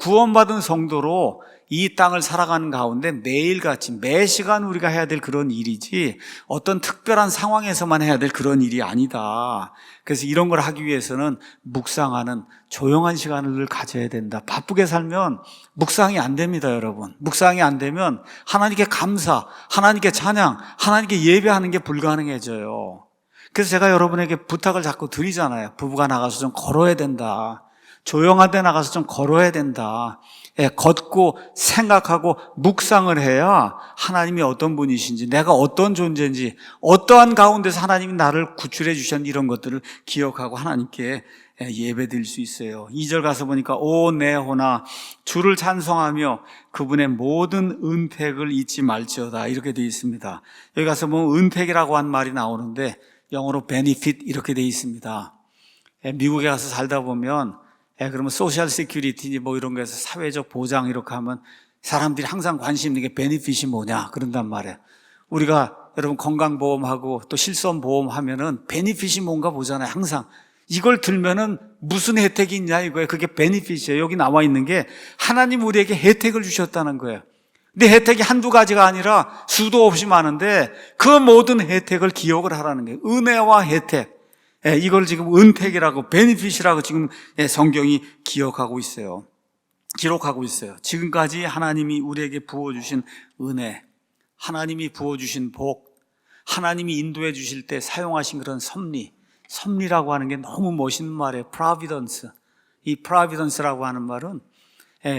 구원받은 성도로 이 땅을 살아가는 가운데 매일같이 매 시간 우리가 해야 될 그런 일이지, 어떤 특별한 상황에서만 해야 될 그런 일이 아니다. 그래서 이런 걸 하기 위해서는 묵상하는 조용한 시간을 가져야 된다. 바쁘게 살면 묵상이 안 됩니다, 여러분. 묵상이 안 되면 하나님께 감사, 하나님께 찬양, 하나님께 예배하는 게 불가능해져요. 그래서 제가 여러분에게 부탁을 자꾸 드리잖아요. 부부가 나가서 좀 걸어야 된다. 조용한 데 나가서 좀 걸어야 된다. 걷고 생각하고 묵상을 해야 하나님이 어떤 분이신지, 내가 어떤 존재인지, 어떠한 가운데서 하나님이 나를 구출해 주셨는지 이런 것들을 기억하고 하나님께 예배 드릴 수 있어요. 2절 가서 보니까 오 내 혼아 주를 찬송하며 그분의 모든 은택을 잊지 말지어다 이렇게 되어 있습니다. 여기 가서 보면 은택이라고 한 말이 나오는데 영어로 benefit 이렇게 되어 있습니다. 미국에 가서 살다 보면 그러면 소셜 시큐리티 뭐 이런 거에서 사회적 보장 이렇게 하면 사람들이 항상 관심 있는 게 베니핏이 뭐냐 그런단 말이에요. 우리가 여러분 건강보험하고 또 실손보험 하면은 베니핏이 뭔가 보잖아요. 항상 이걸 들면은 무슨 혜택이 있냐 이거예요. 그게 베니핏이에요. 여기 나와 있는 게 하나님 우리에게 혜택을 주셨다는 거예요. 근데 혜택이 한두 가지가 아니라 수도 없이 많은데 그 모든 혜택을 기억을 하라는 거예요. 은혜와 혜택. 이걸 지금 은택이라고, 베니핏이라고 지금 성경이 기록하고 있어요. 지금까지 하나님이 우리에게 부어주신 은혜, 하나님이 부어주신 복, 하나님이 인도해 주실 때 사용하신 그런 섭리라고 하는 게 너무 멋있는 말이에요. providence. 이 providence라고 하는 말은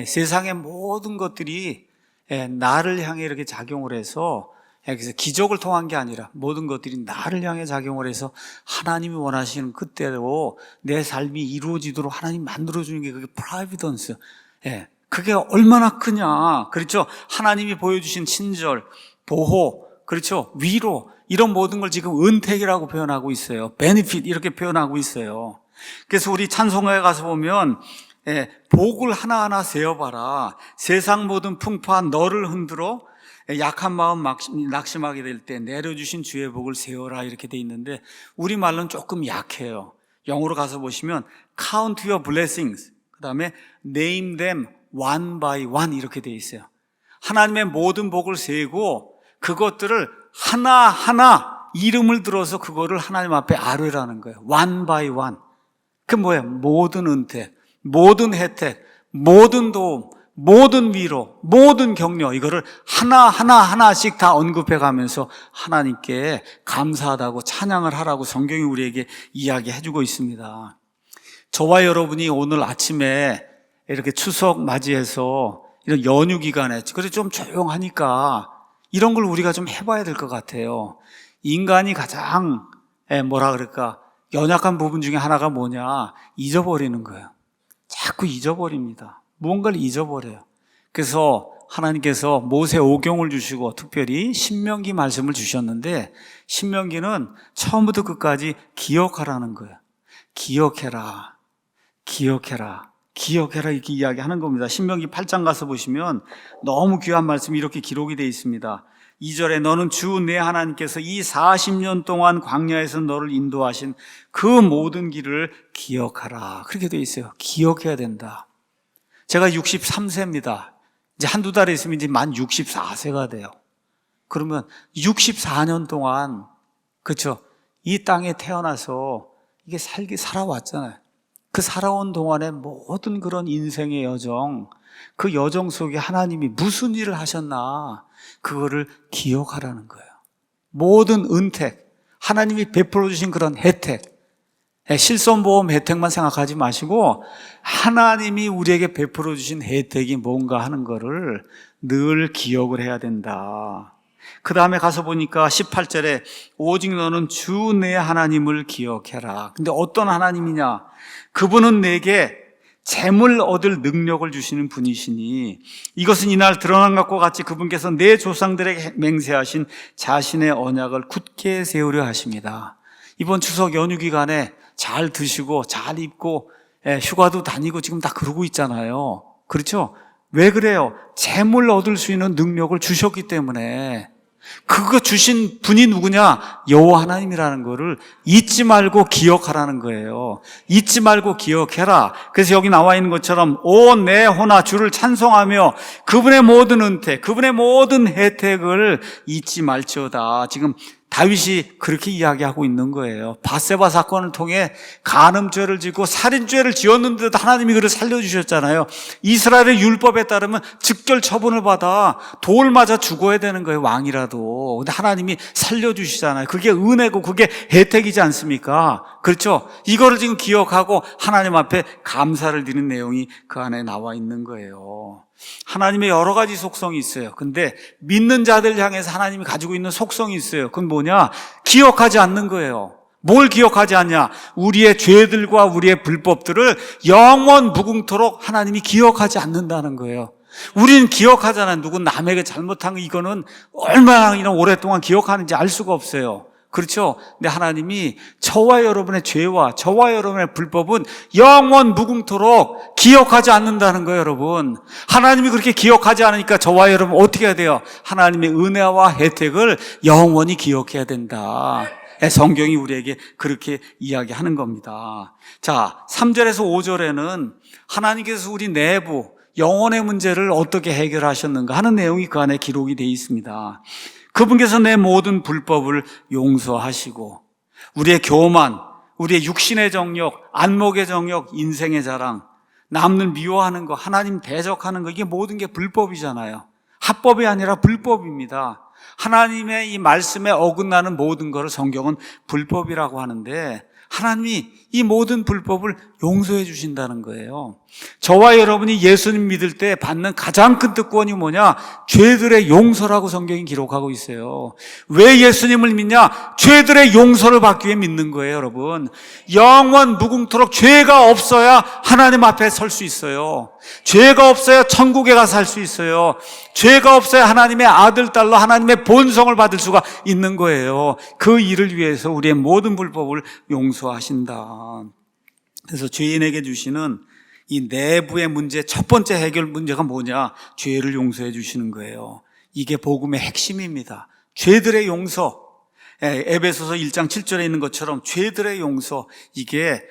세상의 모든 것들이 나를 향해 이렇게 작용을 해서, 그래서 기적을 통한 게 아니라 모든 것들이 나를 향해 작용을 해서 하나님이 원하시는 그때로 내 삶이 이루어지도록 하나님 만들어주는 게 그게 providence. 그게 얼마나 크냐. 그렇죠? 하나님이 보여주신 친절, 보호, 그렇죠? 위로, 이런 모든 걸 지금 은택이라고 표현하고 있어요. 베니핏 이렇게 표현하고 있어요. 그래서 우리 찬송가에 가서 보면 복을 하나하나 세어봐라. 세상 모든 풍파한 너를 흔들어 약한 마음 낙심하게 될 때 내려주신 주의 복을 세어라 이렇게 돼 있는데 우리말로는 조금 약해요. 영어로 가서 보시면 count your blessings, 그 다음에 name them one by one 이렇게 돼 있어요. 하나님의 모든 복을 세고 그것들을 하나하나 이름을 들어서 그거를 하나님 앞에 아뢰라는 거예요. one by one. 그 뭐예요? 모든 은택, 모든 혜택, 모든 도움, 모든 위로, 모든 격려, 이거를 하나씩 다 언급해 가면서 하나님께 감사하다고 찬양을 하라고 성경이 우리에게 이야기해 주고 있습니다. 저와 여러분이 오늘 아침에 이렇게 추석 맞이해서 이런 연휴 기간에 그래서 좀 조용하니까 이런 걸 우리가 좀 해봐야 될 것 같아요. 인간이 가장 뭐라 그럴까 연약한 부분 중에 하나가 뭐냐, 잊어버리는 거예요. 자꾸 잊어버립니다. 무언가를 잊어버려요. 그래서 하나님께서 모세 오경을 주시고 특별히 신명기 말씀을 주셨는데 신명기는 처음부터 끝까지 기억하라는 거예요. 기억해라, 기억해라, 기억해라 이렇게 이야기하는 겁니다. 신명기 8장 가서 보시면 너무 귀한 말씀이 이렇게 기록이 되어 있습니다. 2절에 너는 주 내 하나님께서 이 40년 동안 광야에서 너를 인도하신 그 모든 길을 기억하라. 그렇게 되어 있어요. 기억해야 된다. 제가 63세입니다. 이제 한두 달에 있으면 이제 만 64세가 돼요. 그러면 64년 동안, 그렇죠? 이 땅에 태어나서 이게 살아왔잖아요. 그 살아온 동안의 모든 그런 인생의 여정, 그 여정 속에 하나님이 무슨 일을 하셨나, 그거를 기억하라는 거예요. 모든 은택, 하나님이 베풀어 주신 그런 혜택, 실손보험 혜택만 생각하지 마시고 하나님이 우리에게 베풀어 주신 혜택이 뭔가 하는 거를 늘 기억을 해야 된다. 그 다음에 가서 보니까 18절에 오직 너는 주 내 하나님을 기억해라. 근데 어떤 하나님이냐? 그분은 내게 재물 얻을 능력을 주시는 분이시니 이것은 이날 드러난 것과 같이 그분께서 내 조상들에게 맹세하신 자신의 언약을 굳게 세우려 하십니다. 이번 추석 연휴 기간에 잘 드시고 잘 입고 휴가도 다니고 지금 다 그러고 있잖아요. 그렇죠? 왜 그래요? 재물 얻을 수 있는 능력을 주셨기 때문에. 그거 주신 분이 누구냐? 여호와 하나님이라는 거를 잊지 말고 기억하라는 거예요. 잊지 말고 기억해라. 그래서 여기 나와 있는 것처럼 온 내 혼아 주를 찬송하며 그분의 모든 은택, 그분의 모든 혜택을 잊지 말지어다. 지금 다윗이 그렇게 이야기하고 있는 거예요. 밧세바 사건을 통해 간음죄를 짓고 살인죄를 지었는데도 하나님이 그를 살려주셨잖아요. 이스라엘의 율법에 따르면 즉결 처분을 받아 돌 맞아 죽어야 되는 거예요, 왕이라도. 근데 하나님이 살려주시잖아요. 그게 은혜고 그게 혜택이지 않습니까? 그렇죠? 이거를 지금 기억하고 하나님 앞에 감사를 드리는 내용이 그 안에 나와 있는 거예요. 하나님의 여러 가지 속성이 있어요. 근데 믿는 자들 향해서 하나님이 가지고 있는 속성이 있어요. 그건 뭐냐? 기억하지 않는 거예요. 뭘 기억하지 않냐? 우리의 죄들과 우리의 불법들을 영원 무궁토록 하나님이 기억하지 않는다는 거예요. 우리는 기억하잖아요. 누군 남에게 잘못한 거 이거는 얼마나 오랫동안 기억하는지 알 수가 없어요. 그렇죠? 근데 하나님이 저와 여러분의 죄와 저와 여러분의 불법은 영원 무궁토록 기억하지 않는다는 거예요, 여러분. 하나님이 그렇게 기억하지 않으니까 저와 여러분 어떻게 해야 돼요? 하나님의 은혜와 혜택을 영원히 기억해야 된다. 성경이 우리에게 그렇게 이야기하는 겁니다. 자, 3절에서 5절에는 하나님께서 우리 내부 영혼의 문제를 어떻게 해결하셨는가 하는 내용이 그 안에 기록이 되어 있습니다. 그분께서 내 모든 불법을 용서하시고 우리의 교만, 우리의 육신의 정욕, 안목의 정욕, 인생의 자랑, 남을 미워하는 거, 하나님 대적하는 거, 이게 모든 게 불법이잖아요. 합법이 아니라 불법입니다. 하나님의 이 말씀에 어긋나는 모든 것을 성경은 불법이라고 하는데 하나님이 이 모든 불법을 용서해 주신다는 거예요. 저와 여러분이 예수님 믿을 때 받는 가장 큰 특권이 뭐냐? 죄들의 용서라고 성경이 기록하고 있어요. 왜 예수님을 믿냐? 죄들의 용서를 받기 위해 믿는 거예요, 여러분. 영원 무궁토록 죄가 없어야 하나님 앞에 설 수 있어요. 죄가 없어야 천국에 가서 살 수 있어요. 죄가 없어야 하나님의 아들, 딸로 하나님의 본성을 받을 수가 있는 거예요. 그 일을 위해서 우리의 모든 불법을 용서하신다. 그래서 죄인에게 주시는 이 내부의 문제, 첫 번째 해결 문제가 뭐냐? 죄를 용서해 주시는 거예요. 이게 복음의 핵심입니다. 죄들의 용서. 에베소서 1장 7절에 있는 것처럼 죄들의 용서, 이게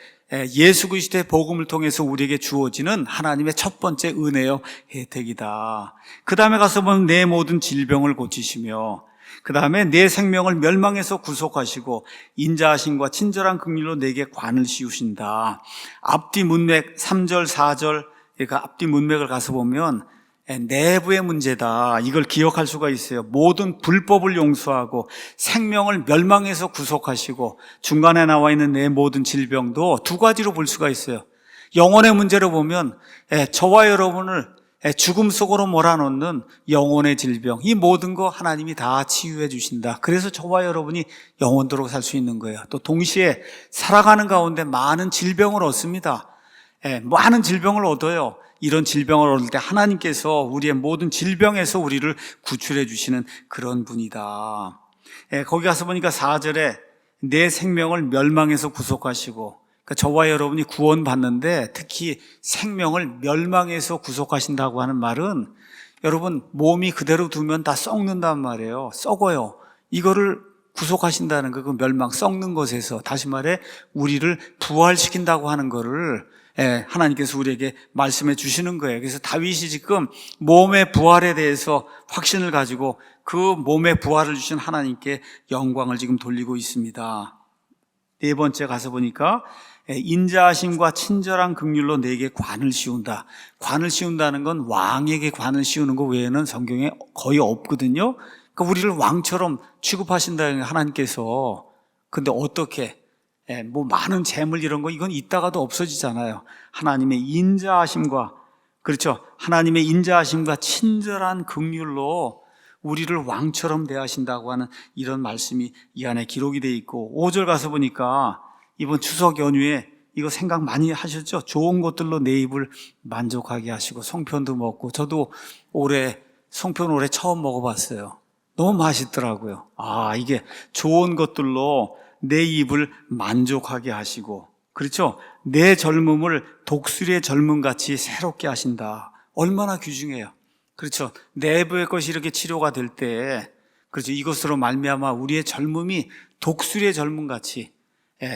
예수 그리스도의 복음을 통해서 우리에게 주어지는 하나님의 첫 번째 은혜요 혜택이다. 그 다음에 가서 보면 내 모든 질병을 고치시며, 그 다음에 내 생명을 멸망에서 구속하시고 인자하심과 친절한 긍휼로 내게 관을 씌우신다. 앞뒤 문맥 3절 4절, 그러니까 앞뒤 문맥을 가서 보면 내부의 문제다, 이걸 기억할 수가 있어요. 모든 불법을 용서하고 생명을 멸망에서 구속하시고, 중간에 나와 있는 내 모든 질병도 두 가지로 볼 수가 있어요. 영혼의 문제로 보면 저와 여러분을 죽음 속으로 몰아넣는 영혼의 질병, 이 모든 거 하나님이 다 치유해 주신다. 그래서 저와 여러분이 영원토록 살 수 있는 거예요. 또 동시에 살아가는 가운데 많은 질병을 얻습니다. 많은 질병을 얻어요. 이런 질병을 얻을 때 하나님께서 우리의 모든 질병에서 우리를 구출해 주시는 그런 분이다. 거기 가서 보니까 4절에 내 생명을 멸망에서 구속하시고, 그러니까 저와 여러분이 구원받는데 특히 생명을 멸망에서 구속하신다고 하는 말은, 여러분 몸이 그대로 두면 다 썩는단 말이에요. 썩어요. 이거를 구속하신다는 거, 그 멸망, 썩는 것에서, 다시 말해 우리를 부활시킨다고 하는 거를 하나님께서 우리에게 말씀해 주시는 거예요. 그래서 다윗이 지금 몸의 부활에 대해서 확신을 가지고 그 몸의 부활을 주신 하나님께 영광을 지금 돌리고 있습니다. 네 번째 가서 보니까 인자하심과 친절한 긍휼로 내게 관을 씌운다. 관을 씌운다는 건 왕에게 관을 씌우는 것 외에는 성경에 거의 없거든요. 그러니까 우리를 왕처럼 취급하신다는 하나님께서. 근데 어떻게? 뭐 많은 재물 이런 거, 이건 있다가도 없어지잖아요. 하나님의 인자하심과, 그렇죠, 하나님의 인자하심과 친절한 긍휼로 우리를 왕처럼 대하신다고 하는 이런 말씀이 이 안에 기록이 되어 있고, 5절 가서 보니까 이번 추석 연휴에 이거 생각 많이 하셨죠? 좋은 것들로 내 입을 만족하게 하시고, 송편도 먹고, 저도 올해 송편 올해 처음 먹어봤어요. 너무 맛있더라고요. 이게 좋은 것들로 내 입을 만족하게 하시고, 그렇죠? 내 젊음을 독수리의 젊음같이 새롭게 하신다. 얼마나 귀중해요. 그렇죠? 내부의 것이 이렇게 치료가 될 때, 그렇죠, 이것으로 말미암아 우리의 젊음이 독수리의 젊음같이,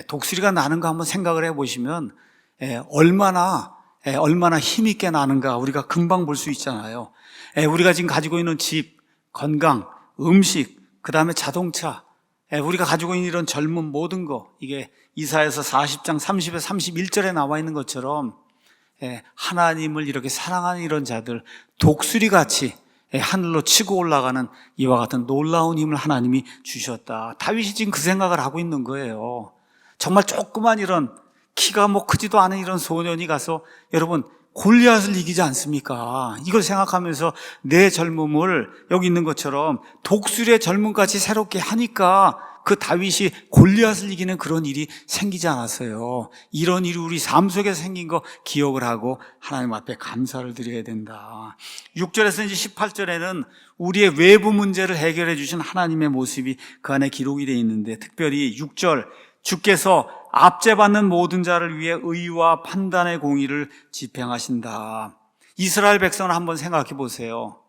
독수리가 나는 거 한번 생각을 해보시면 얼마나 힘있게 나는가 우리가 금방 볼 수 있잖아요. 우리가 지금 가지고 있는 집, 건강, 음식, 그 다음에 자동차, 우리가 가지고 있는 이런 젊은 모든 거, 이게 이사야서 40장 30에 31절에 나와 있는 것처럼 하나님을 이렇게 사랑하는 이런 자들, 독수리같이 하늘로 치고 올라가는 이와 같은 놀라운 힘을 하나님이 주셨다. 다윗이 지금 그 생각을 하고 있는 거예요. 정말 조그만 이런 키가 뭐 크지도 않은 이런 소년이 가서, 여러분, 골리앗을 이기지 않습니까? 이걸 생각하면서 내 젊음을 여기 있는 것처럼 독수리의 젊음같이 새롭게 하니까 그 다윗이 골리앗을 이기는 그런 일이 생기지 않았어요. 이런 일이 우리 삶 속에 생긴 거 기억을 하고 하나님 앞에 감사를 드려야 된다. 6절에서 이제 18절에는 우리의 외부 문제를 해결해 주신 하나님의 모습이 그 안에 기록이 되어 있는데, 특별히 6절, 주께서 압제받는 모든 자를 위해 의와 판단의 공의를 집행하신다. 이스라엘 백성을 한번 생각해 보세요.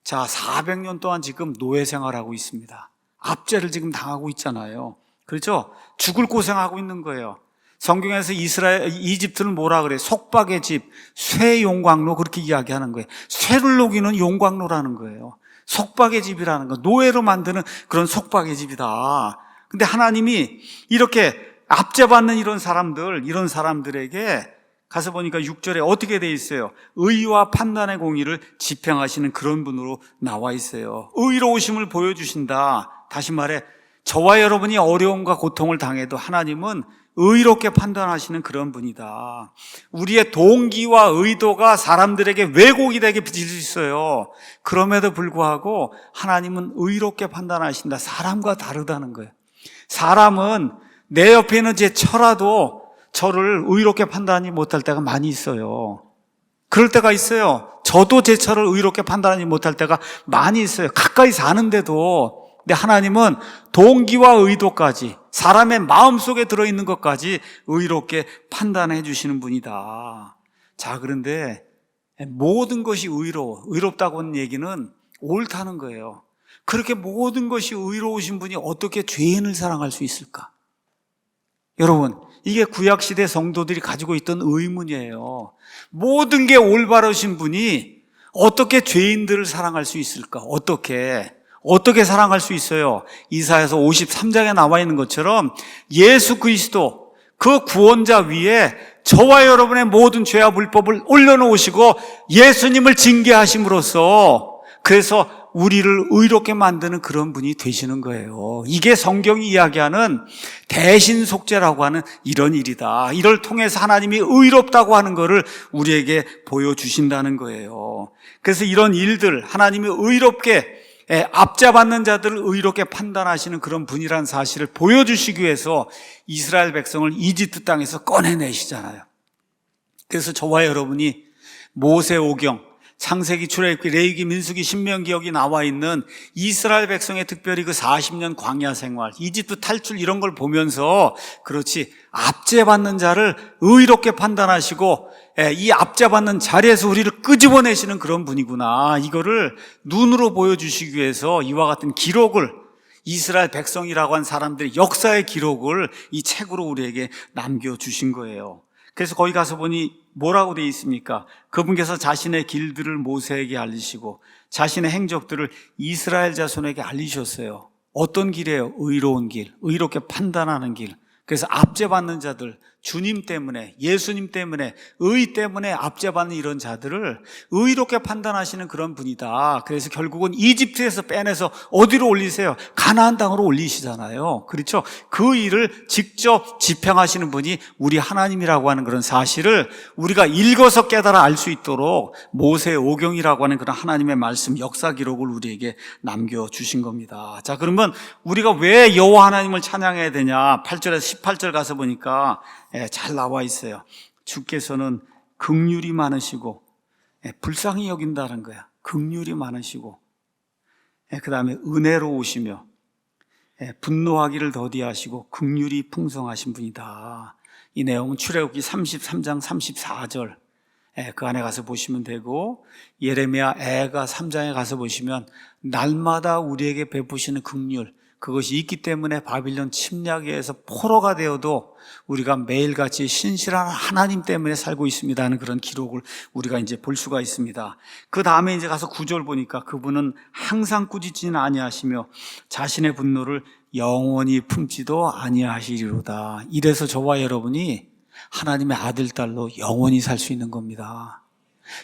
자, 400년 동안 지금 노예 생활하고 있습니다. 압제를 지금 당하고 있잖아요. 그렇죠? 죽을 고생하고 있는 거예요. 성경에서 이집트는 뭐라 그래요? 속박의 집, 쇠용광로, 그렇게 이야기하는 거예요. 쇠를 녹이는 용광로라는 거예요. 속박의 집이라는 거, 노예로 만드는 그런 속박의 집이다. 근데 하나님이 이렇게 압제받는 이런 사람들에게 가서 보니까 6절에 어떻게 돼 있어요? 의와 판단의 공의를 집행하시는 그런 분으로 나와 있어요. 의로우심을 보여주신다. 다시 말해, 저와 여러분이 어려움과 고통을 당해도 하나님은 의롭게 판단하시는 그런 분이다. 우리의 동기와 의도가 사람들에게 왜곡이 되게 빚을 수 있어요. 그럼에도 불구하고 하나님은 의롭게 판단하신다. 사람과 다르다는 거예요. 사람은 내 옆에 있는 제 처라도 저를 의롭게 판단하지 못할 때가 많이 있어요. 그럴 때가 있어요. 저도 제 처를 의롭게 판단하지 못할 때가 많이 있어요. 가까이 사는데도. 근데 하나님은 동기와 의도까지, 사람의 마음속에 들어있는 것까지 의롭게 판단해 주시는 분이다. 자, 그런데 모든 것이 의롭다고 하는 얘기는 옳다는 거예요. 그렇게 모든 것이 의로우신 분이 어떻게 죄인을 사랑할 수 있을까? 여러분, 이게 구약시대 성도들이 가지고 있던 의문이에요. 모든 게 올바르신 분이 어떻게 죄인들을 사랑할 수 있을까? 어떻게 사랑할 수 있어요? 이사야서 53장에 나와 있는 것처럼 예수 그리스도 그 구원자 위에 저와 여러분의 모든 죄와 불법을 올려놓으시고 예수님을 징계하심으로써 그래서 우리를 의롭게 만드는 그런 분이 되시는 거예요. 이게 성경이 이야기하는 대신속죄라고 하는 이런 일이다. 이를 통해서 하나님이 의롭다고 하는 것을 우리에게 보여주신다는 거예요. 그래서 이런 일들, 하나님이 의롭게 압제받는 자들을 의롭게 판단하시는 그런 분이라는 사실을 보여주시기 위해서 이스라엘 백성을 이집트 땅에서 꺼내내시잖아요. 그래서 저와 여러분이 모세오경, 창세기, 출애굽기, 레위기, 민수기, 신명기 여기 나와 있는 이스라엘 백성의 특별히 그 40년 광야 생활, 이집트 탈출 이런 걸 보면서 그렇지, 압제받는 자를 의롭게 판단하시고 이 압제받는 자리에서 우리를 끄집어내시는 그런 분이구나, 이거를 눈으로 보여주시기 위해서 이와 같은 기록을, 이스라엘 백성이라고 한 사람들의 역사의 기록을 이 책으로 우리에게 남겨주신 거예요. 그래서 거기 가서 보니 뭐라고 되어 있습니까? 그분께서 자신의 길들을 모세에게 알리시고 자신의 행적들을 이스라엘 자손에게 알리셨어요. 어떤 길이에요? 의로운 길, 의롭게 판단하는 길. 그래서 압제받는 자들, 주님 때문에, 예수님 때문에, 의 때문에 압제받는 이런 자들을 의롭게 판단하시는 그런 분이다. 그래서 결국은 이집트에서 빼내서 어디로 올리세요? 가나안 땅으로 올리시잖아요. 그렇죠? 그 일을 직접 집행하시는 분이 우리 하나님이라고 하는 그런 사실을 우리가 읽어서 깨달아 알 수 있도록 모세오경이라고 하는 그런 하나님의 말씀, 역사 기록을 우리에게 남겨주신 겁니다. 자, 그러면 우리가 왜 여호와 하나님을 찬양해야 되냐? 8절에서 18절 가서 보니까 잘 나와 있어요. 주께서는 긍휼이 많으시고 불쌍히 여긴다는 거야. 긍휼이 많으시고 그 다음에 은혜로우시며 분노하기를 더디하시고 긍휼이 풍성하신 분이다. 이 내용은 출애굽기 33장 34절 그 안에 가서 보시면 되고, 예레미야 애가 3장에 가서 보시면 날마다 우리에게 베푸시는 긍휼, 그것이 있기 때문에 바빌론 침략에 의해서 포로가 되어도 우리가 매일같이 신실한 하나님 때문에 살고 있습니다 하는 그런 기록을 우리가 이제 볼 수가 있습니다. 그 다음에 이제 가서 9절 보니까 그분은 항상 꾸짖지는 아니하시며 자신의 분노를 영원히 품지도 아니하시리로다. 이래서 저와 여러분이 하나님의 아들, 딸로 영원히 살 수 있는 겁니다.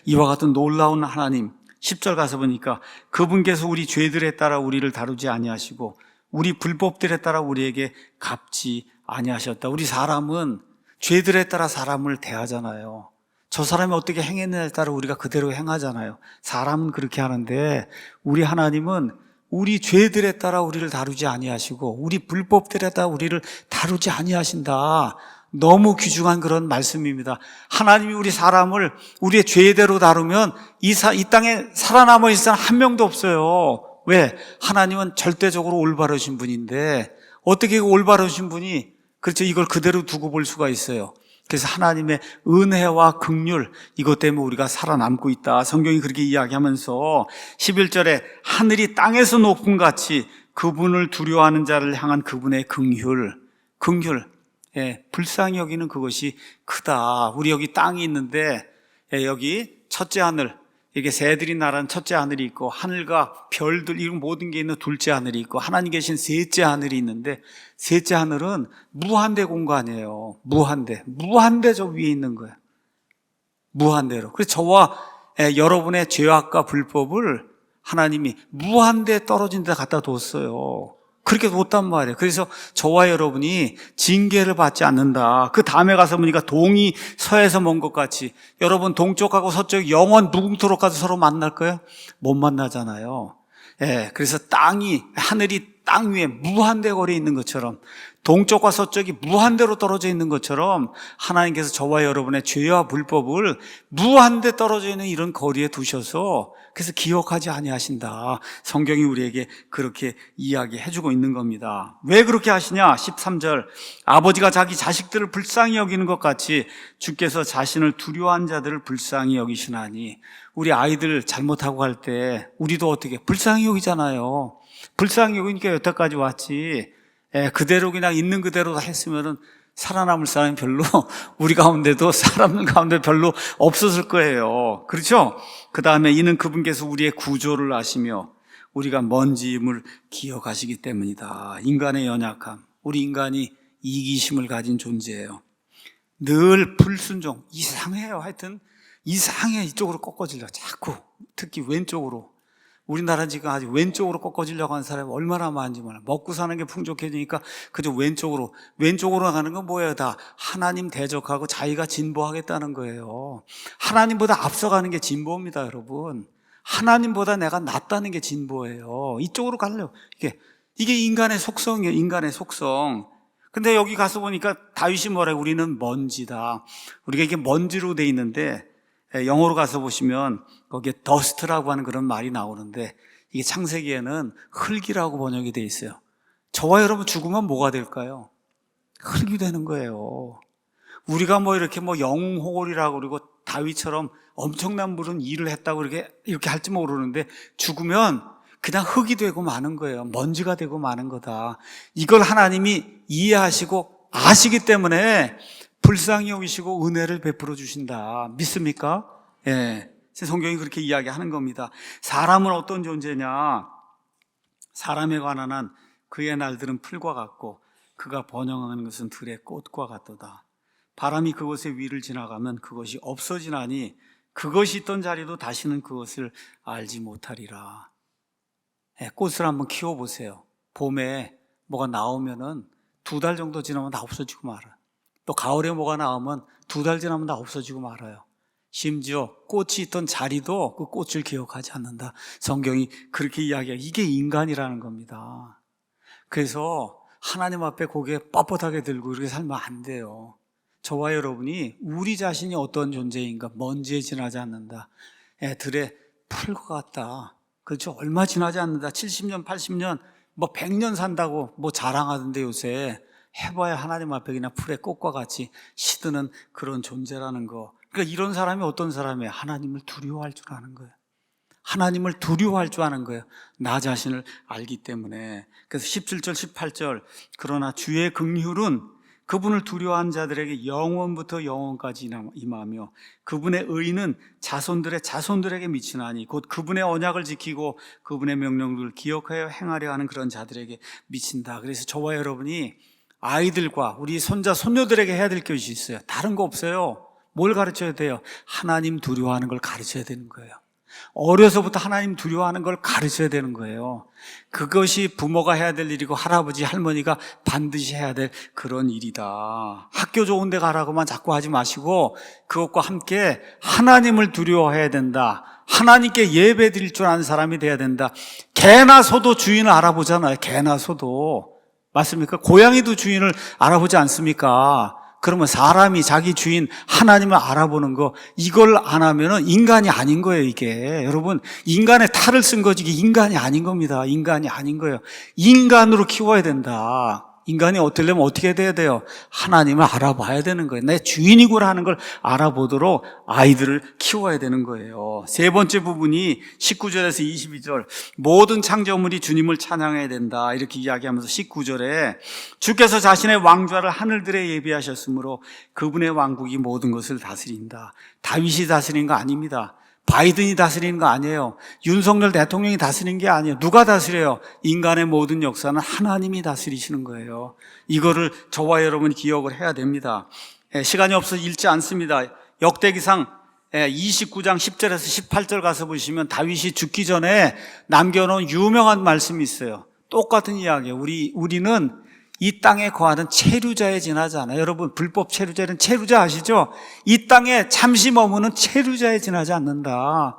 이와 같은 놀라운 하나님, 10절 가서 보니까 그분께서 우리 죄들에 따라 우리를 다루지 아니하시고 우리 불법들에 따라 우리에게 갚지 아니하셨다. 우리 사람은 죄들에 따라 사람을 대하잖아요. 저 사람이 어떻게 행했느냐에 따라 우리가 그대로 행하잖아요. 사람은 그렇게 하는데 우리 하나님은 우리 죄들에 따라 우리를 다루지 아니하시고 우리 불법들에 따라 우리를 다루지 아니하신다. 너무 귀중한 그런 말씀입니다. 하나님이 우리 사람을 우리의 죄대로 다루면 이 땅에 살아남아 있는 사람 한 명도 없어요. 왜? 하나님은 절대적으로 올바르신 분인데 어떻게 올바르신 분이 그렇죠? 이걸 그대로 두고 볼 수가 있어요. 그래서 하나님의 은혜와 긍휼, 이것 때문에 우리가 살아남고 있다. 성경이 그렇게 이야기하면서 11절에 하늘이 땅에서 높음 같이 그분을 두려워하는 자를 향한 그분의 긍휼, 불쌍히 여기는 그것이 크다. 우리 여기 땅이 있는데 여기 첫째 하늘, 이게 새들이 날아는 첫째 하늘이 있고 하늘과 별들 이런 모든 게 있는 둘째 하늘이 있고 하나님 계신 셋째 하늘이 있는데 셋째 하늘은 무한대 공간이에요. 무한대 저 위에 있는 거예요. 무한대로. 그래서 저와 여러분의 죄악과 불법을 하나님이 무한대 떨어진 데 갖다 뒀어요. 그렇게 못단 말이에요. 그래서 저와 여러분이 징계를 받지 않는다. 그 다음에 가서 보니까 동이 서에서 먼 것 같이, 여러분 동쪽하고 서쪽 영원 무궁토록 가서 서로 만날까요? 못 만나잖아요. 예, 그래서 하늘이 땅 위에 무한대 거리에 있는 것처럼, 동쪽과 서쪽이 무한대로 떨어져 있는 것처럼 하나님께서 저와 여러분의 죄와 불법을 무한대 떨어져 있는 이런 거리에 두셔서, 그래서 기억하지 아니하신다. 성경이 우리에게 그렇게 이야기해주고 있는 겁니다. 왜 그렇게 하시냐? 13절, 아버지가 자기 자식들을 불쌍히 여기는 것 같이 주께서 자신을 두려워한 자들을 불쌍히 여기시나니. 우리 아이들 잘못하고 갈 때 우리도 어떻게 불쌍히 여기잖아요. 불쌍히 여기니까 여태까지 왔지. 그대로 그냥 있는 그대로 했으면은 살아남을 사람이 별로, 우리 가운데도 사람 가운데 별로 없었을 거예요. 그렇죠? 그 다음에 이는 그분께서 우리의 구조를 아시며 우리가 먼지임을 기억하시기 때문이다. 인간의 연약함, 우리 인간이 이기심을 가진 존재예요. 늘 불순종, 이상해요. 하여튼 이상해. 이쪽으로 꺾어지려 자꾸, 특히 왼쪽으로. 우리나라 지금 아직 왼쪽으로 꺾어지려고 하는 사람이 얼마나 많은지 몰라. 먹고 사는 게 풍족해지니까 그저 왼쪽으로 가는 건 뭐예요? 다 하나님 대적하고 자기가 진보하겠다는 거예요. 하나님보다 앞서가는 게 진보입니다, 여러분. 하나님보다 내가 낫다는 게 진보예요. 이쪽으로 가려고. 이게 인간의 속성이에요, 인간의 속성. 근데 여기 가서 보니까 다윗이 뭐래요? 우리는 먼지다. 우리가 이게 먼지로 돼 있는데, 영어로 가서 보시면 거기에 더스트라고 하는 그런 말이 나오는데, 이게 창세기에는 흙이라고 번역이 돼 있어요. 저와 여러분 죽으면 뭐가 될까요? 흙이 되는 거예요. 우리가 이렇게 영웅호걸이라고 그러고 다윗처럼 엄청난 무슨 일을 했다고 이렇게 할지 모르는데, 죽으면 그냥 흙이 되고 마는 거예요. 먼지가 되고 마는 거다. 이걸 하나님이 이해하시고 아시기 때문에 불쌍히 여기시고 은혜를 베풀어 주신다. 믿습니까? 예. 성경이 그렇게 이야기하는 겁니다. 사람은 어떤 존재냐? 사람에 관한 한 그의 날들은 풀과 같고 그가 번영하는 것은 들의 꽃과 같도다. 바람이 그곳의 위를 지나가면 그것이 없어지나니 그것이 있던 자리도 다시는 그것을 알지 못하리라. 예, 꽃을 한번 키워보세요. 봄에 뭐가 나오면은 2달 정도 지나면 다 없어지고 말아요. 또 가을에 뭐가 나오면 2달 지나면 다 없어지고 말아요. 심지어 꽃이 있던 자리도 그 꽃을 기억하지 않는다. 성경이 그렇게 이야기해요. 이게 인간이라는 겁니다. 그래서 하나님 앞에 고개 뻣뻣하게 들고 이렇게 살면 안 돼요. 저와 여러분이 우리 자신이 어떤 존재인가, 먼지에 지나지 않는다. 들의 풀과 같다. 그렇죠? 얼마 지나지 않는다. 70년, 80년, 100년 산다고 자랑하던데 요새. 해봐야 하나님 앞에 그냥 풀의 꽃과 같이 시드는 그런 존재라는 거. 그러니까 이런 사람이 어떤 사람이에요? 하나님을 두려워할 줄 아는 거예요. 하나님을 두려워할 줄 아는 거예요. 나 자신을 알기 때문에. 그래서 17절, 18절, 그러나 주의 긍휼은 그분을 두려워한 자들에게 영원부터 영원까지 임하며 그분의 의는 자손들의 자손들에게 미치나니 곧 그분의 언약을 지키고 그분의 명령을 기억하여 행하려 하는 그런 자들에게 미친다. 그래서 저와 여러분이 아이들과 우리 손자, 손녀들에게 해야 될 것이 있어요. 다른 거 없어요. 뭘 가르쳐야 돼요? 하나님 두려워하는 걸 가르쳐야 되는 거예요. 어려서부터 하나님 두려워하는 걸 가르쳐야 되는 거예요. 그것이 부모가 해야 될 일이고 할아버지, 할머니가 반드시 해야 될 그런 일이다. 학교 좋은 데 가라고만 자꾸 하지 마시고 그것과 함께 하나님을 두려워해야 된다. 하나님께 예배 드릴 줄 아는 사람이 돼야 된다. 개나 소도 주인을 알아보잖아요. 개나 소도. 맞습니까? 고양이도 주인을 알아보지 않습니까? 그러면 사람이 자기 주인 하나님을 알아보는 거, 이걸 안 하면은 인간이 아닌 거예요, 이게. 여러분, 인간의 탈을 쓴 거지, 이게 인간이 아닌 겁니다. 인간이 아닌 거예요. 인간으로 키워야 된다. 인간이 되려면 어떻게 돼야 돼요? 하나님을 알아봐야 되는 거예요. 내 주인이구나 하는 걸 알아보도록 아이들을 키워야 되는 거예요. 세 번째 부분이 19절에서 22절, 모든 창조물이 주님을 찬양해야 된다 이렇게 이야기하면서 19절에 주께서 자신의 왕좌를 하늘들에 예비하셨으므로 그분의 왕국이 모든 것을 다스린다. 다윗이 다스린 거 아닙니다. 바이든이 다스리는 거 아니에요. 윤석열 대통령이 다스리는 게 아니에요. 누가 다스려요? 인간의 모든 역사는 하나님이 다스리시는 거예요. 이거를 저와 여러분이 기억을 해야 됩니다. 시간이 없어서 읽지 않습니다. 역대기상 29장 10절에서 18절 가서 보시면 다윗이 죽기 전에 남겨놓은 유명한 말씀이 있어요. 똑같은 이야기예요. 우리는 이 땅에 거하는 체류자에 지나지 않아요. 여러분, 불법 체류자는 체류자 아시죠? 이 땅에 잠시 머무는 체류자에 지나지 않는다.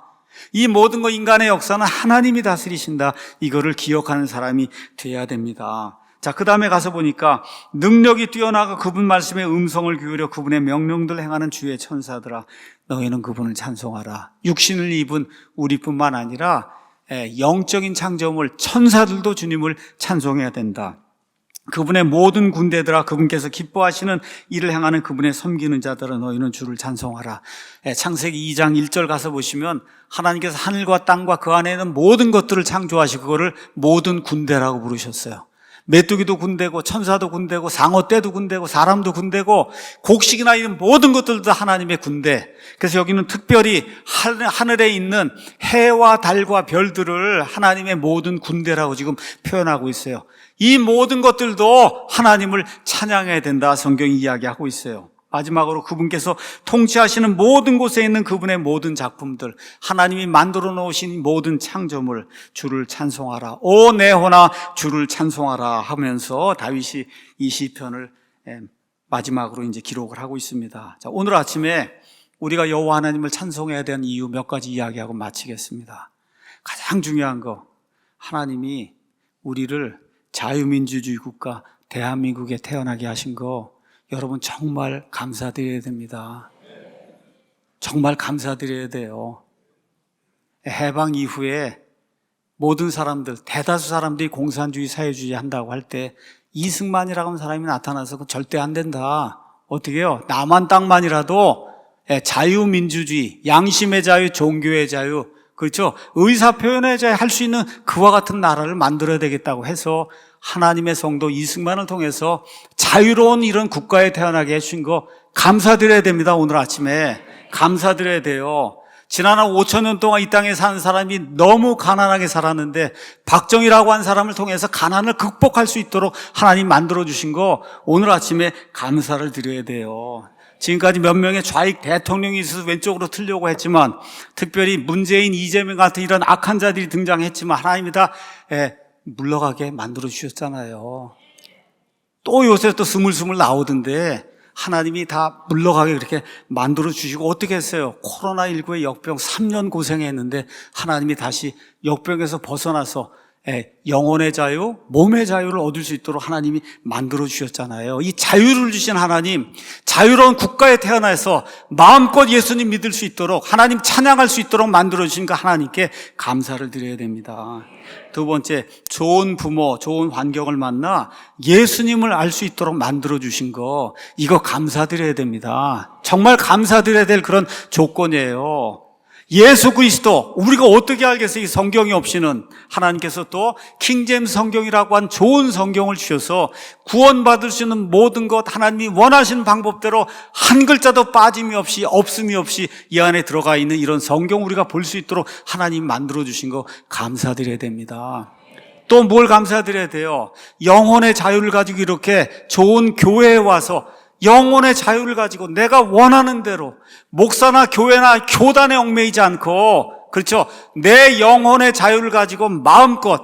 이 모든 것, 인간의 역사는 하나님이 다스리신다. 이거를 기억하는 사람이 돼야 됩니다. 자, 그 다음에 가서 보니까 능력이 뛰어나가 그분 말씀에 음성을 기울여 그분의 명령들 행하는 주의 천사들아, 너희는 그분을 찬송하라. 육신을 입은 우리뿐만 아니라 영적인 창조물 천사들도 주님을 찬송해야 된다. 그분의 모든 군대들아, 그분께서 기뻐하시는 일을 행하는 그분의 섬기는 자들아, 너희는 주를 찬송하라. 창세기 2장 1절 가서 보시면 하나님께서 하늘과 땅과 그 안에 있는 모든 것들을 창조하시고 그거를 모든 군대라고 부르셨어요. 메뚜기도 군대고 천사도 군대고 상어떼도 군대고 사람도 군대고 곡식이나 이런 모든 것들도 하나님의 군대. 그래서 여기는 특별히 하늘에 있는 해와 달과 별들을 하나님의 모든 군대라고 지금 표현하고 있어요. 이 모든 것들도 하나님을 찬양해야 된다, 성경이 이야기하고 있어요. 마지막으로 그분께서 통치하시는 모든 곳에 있는 그분의 모든 작품들, 하나님이 만들어 놓으신 모든 창조물, 주를 찬송하라. 오 내 혼아 주를 찬송하라 하면서 다윗이 이 시편을 마지막으로 이제 기록을 하고 있습니다. 자, 오늘 아침에 우리가 여호와 하나님을 찬송해야 되는 이유 몇 가지 이야기하고 마치겠습니다. 가장 중요한 거, 하나님이 우리를 자유민주주의 국가 대한민국에 태어나게 하신 거 여러분 정말 감사드려야 됩니다. 정말 감사드려야 돼요. 해방 이후에 모든 사람들, 대다수 사람들이 공산주의, 사회주의 한다고 할 때 이승만이라고 하는 사람이 나타나서 그건 절대 안 된다. 어떻게 해요? 남한 땅만이라도 자유민주주의, 양심의 자유, 종교의 자유, 그렇죠? 의사표현의 자유 할 수 있는 그와 같은 나라를 만들어야 되겠다고 해서 하나님의 성도 이승만을 통해서 자유로운 이런 국가에 태어나게 해주신 거 감사드려야 됩니다. 오늘 아침에 감사드려야 돼요. 지난 5,000년 동안 이 땅에 사는 사람이 너무 가난하게 살았는데 박정희라고 한 사람을 통해서 가난을 극복할 수 있도록 하나님 만들어주신 거 오늘 아침에 감사를 드려야 돼요. 지금까지 몇 명의 좌익 대통령이 있어서 왼쪽으로 틀려고 했지만, 특별히 문재인, 이재명 같은 이런 악한 자들이 등장했지만 하나님이 다 물러가게 만들어 주셨잖아요. 또 요새 또 스물스물 나오던데 하나님이 다 물러가게 그렇게 만들어 주시고, 어떻게 했어요? 코로나19의 역병 3년 고생했는데 하나님이 다시 역병에서 벗어나서 영혼의 자유, 몸의 자유를 얻을 수 있도록 하나님이 만들어 주셨잖아요. 이 자유를 주신 하나님, 자유로운 국가에 태어나서 마음껏 예수님 믿을 수 있도록, 하나님 찬양할 수 있도록 만들어 주신 그 하나님께 감사를 드려야 됩니다. 두 번째, 좋은 부모, 좋은 환경을 만나 예수님을 알 수 있도록 만들어 주신 거, 이거 감사드려야 됩니다. 정말 감사드려야 될 그런 조건이에요. 예수 그리스도, 우리가 어떻게 알겠어요? 이 성경이 없이는. 하나님께서 또 킹제임스 성경이라고 한 좋은 성경을 주셔서 구원받을 수 있는 모든 것, 하나님이 원하시는 방법대로 한 글자도 빠짐이 없이, 없음이 없이 이 안에 들어가 있는 이런 성경 우리가 볼 수 있도록 하나님이 만들어주신 거 감사드려야 됩니다. 또 뭘 감사드려야 돼요? 영혼의 자유를 가지고 이렇게 좋은 교회에 와서 영혼의 자유를 가지고 내가 원하는 대로 목사나 교회나 교단에 얽매이지 않고, 그렇죠, 내 영혼의 자유를 가지고 마음껏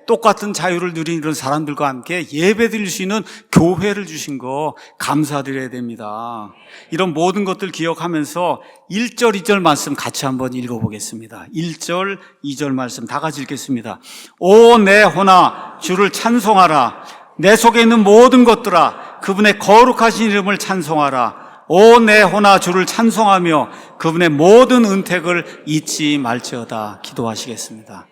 똑같은 자유를 누리는 이런 사람들과 함께 예배 드릴 수 있는 교회를 주신 거 감사드려야 됩니다. 이런 모든 것들 기억하면서 1절, 2절 말씀 같이 한번 읽어보겠습니다. 1절, 2절 말씀 다 같이 읽겠습니다. 오 내 혼아 주를 찬송하라. 내 속에 있는 모든 것들아 그분의 거룩하신 이름을 찬송하라. 오 내 혼아 주를 찬송하며 그분의 모든 은택을 잊지 말지어다. 기도하시겠습니다.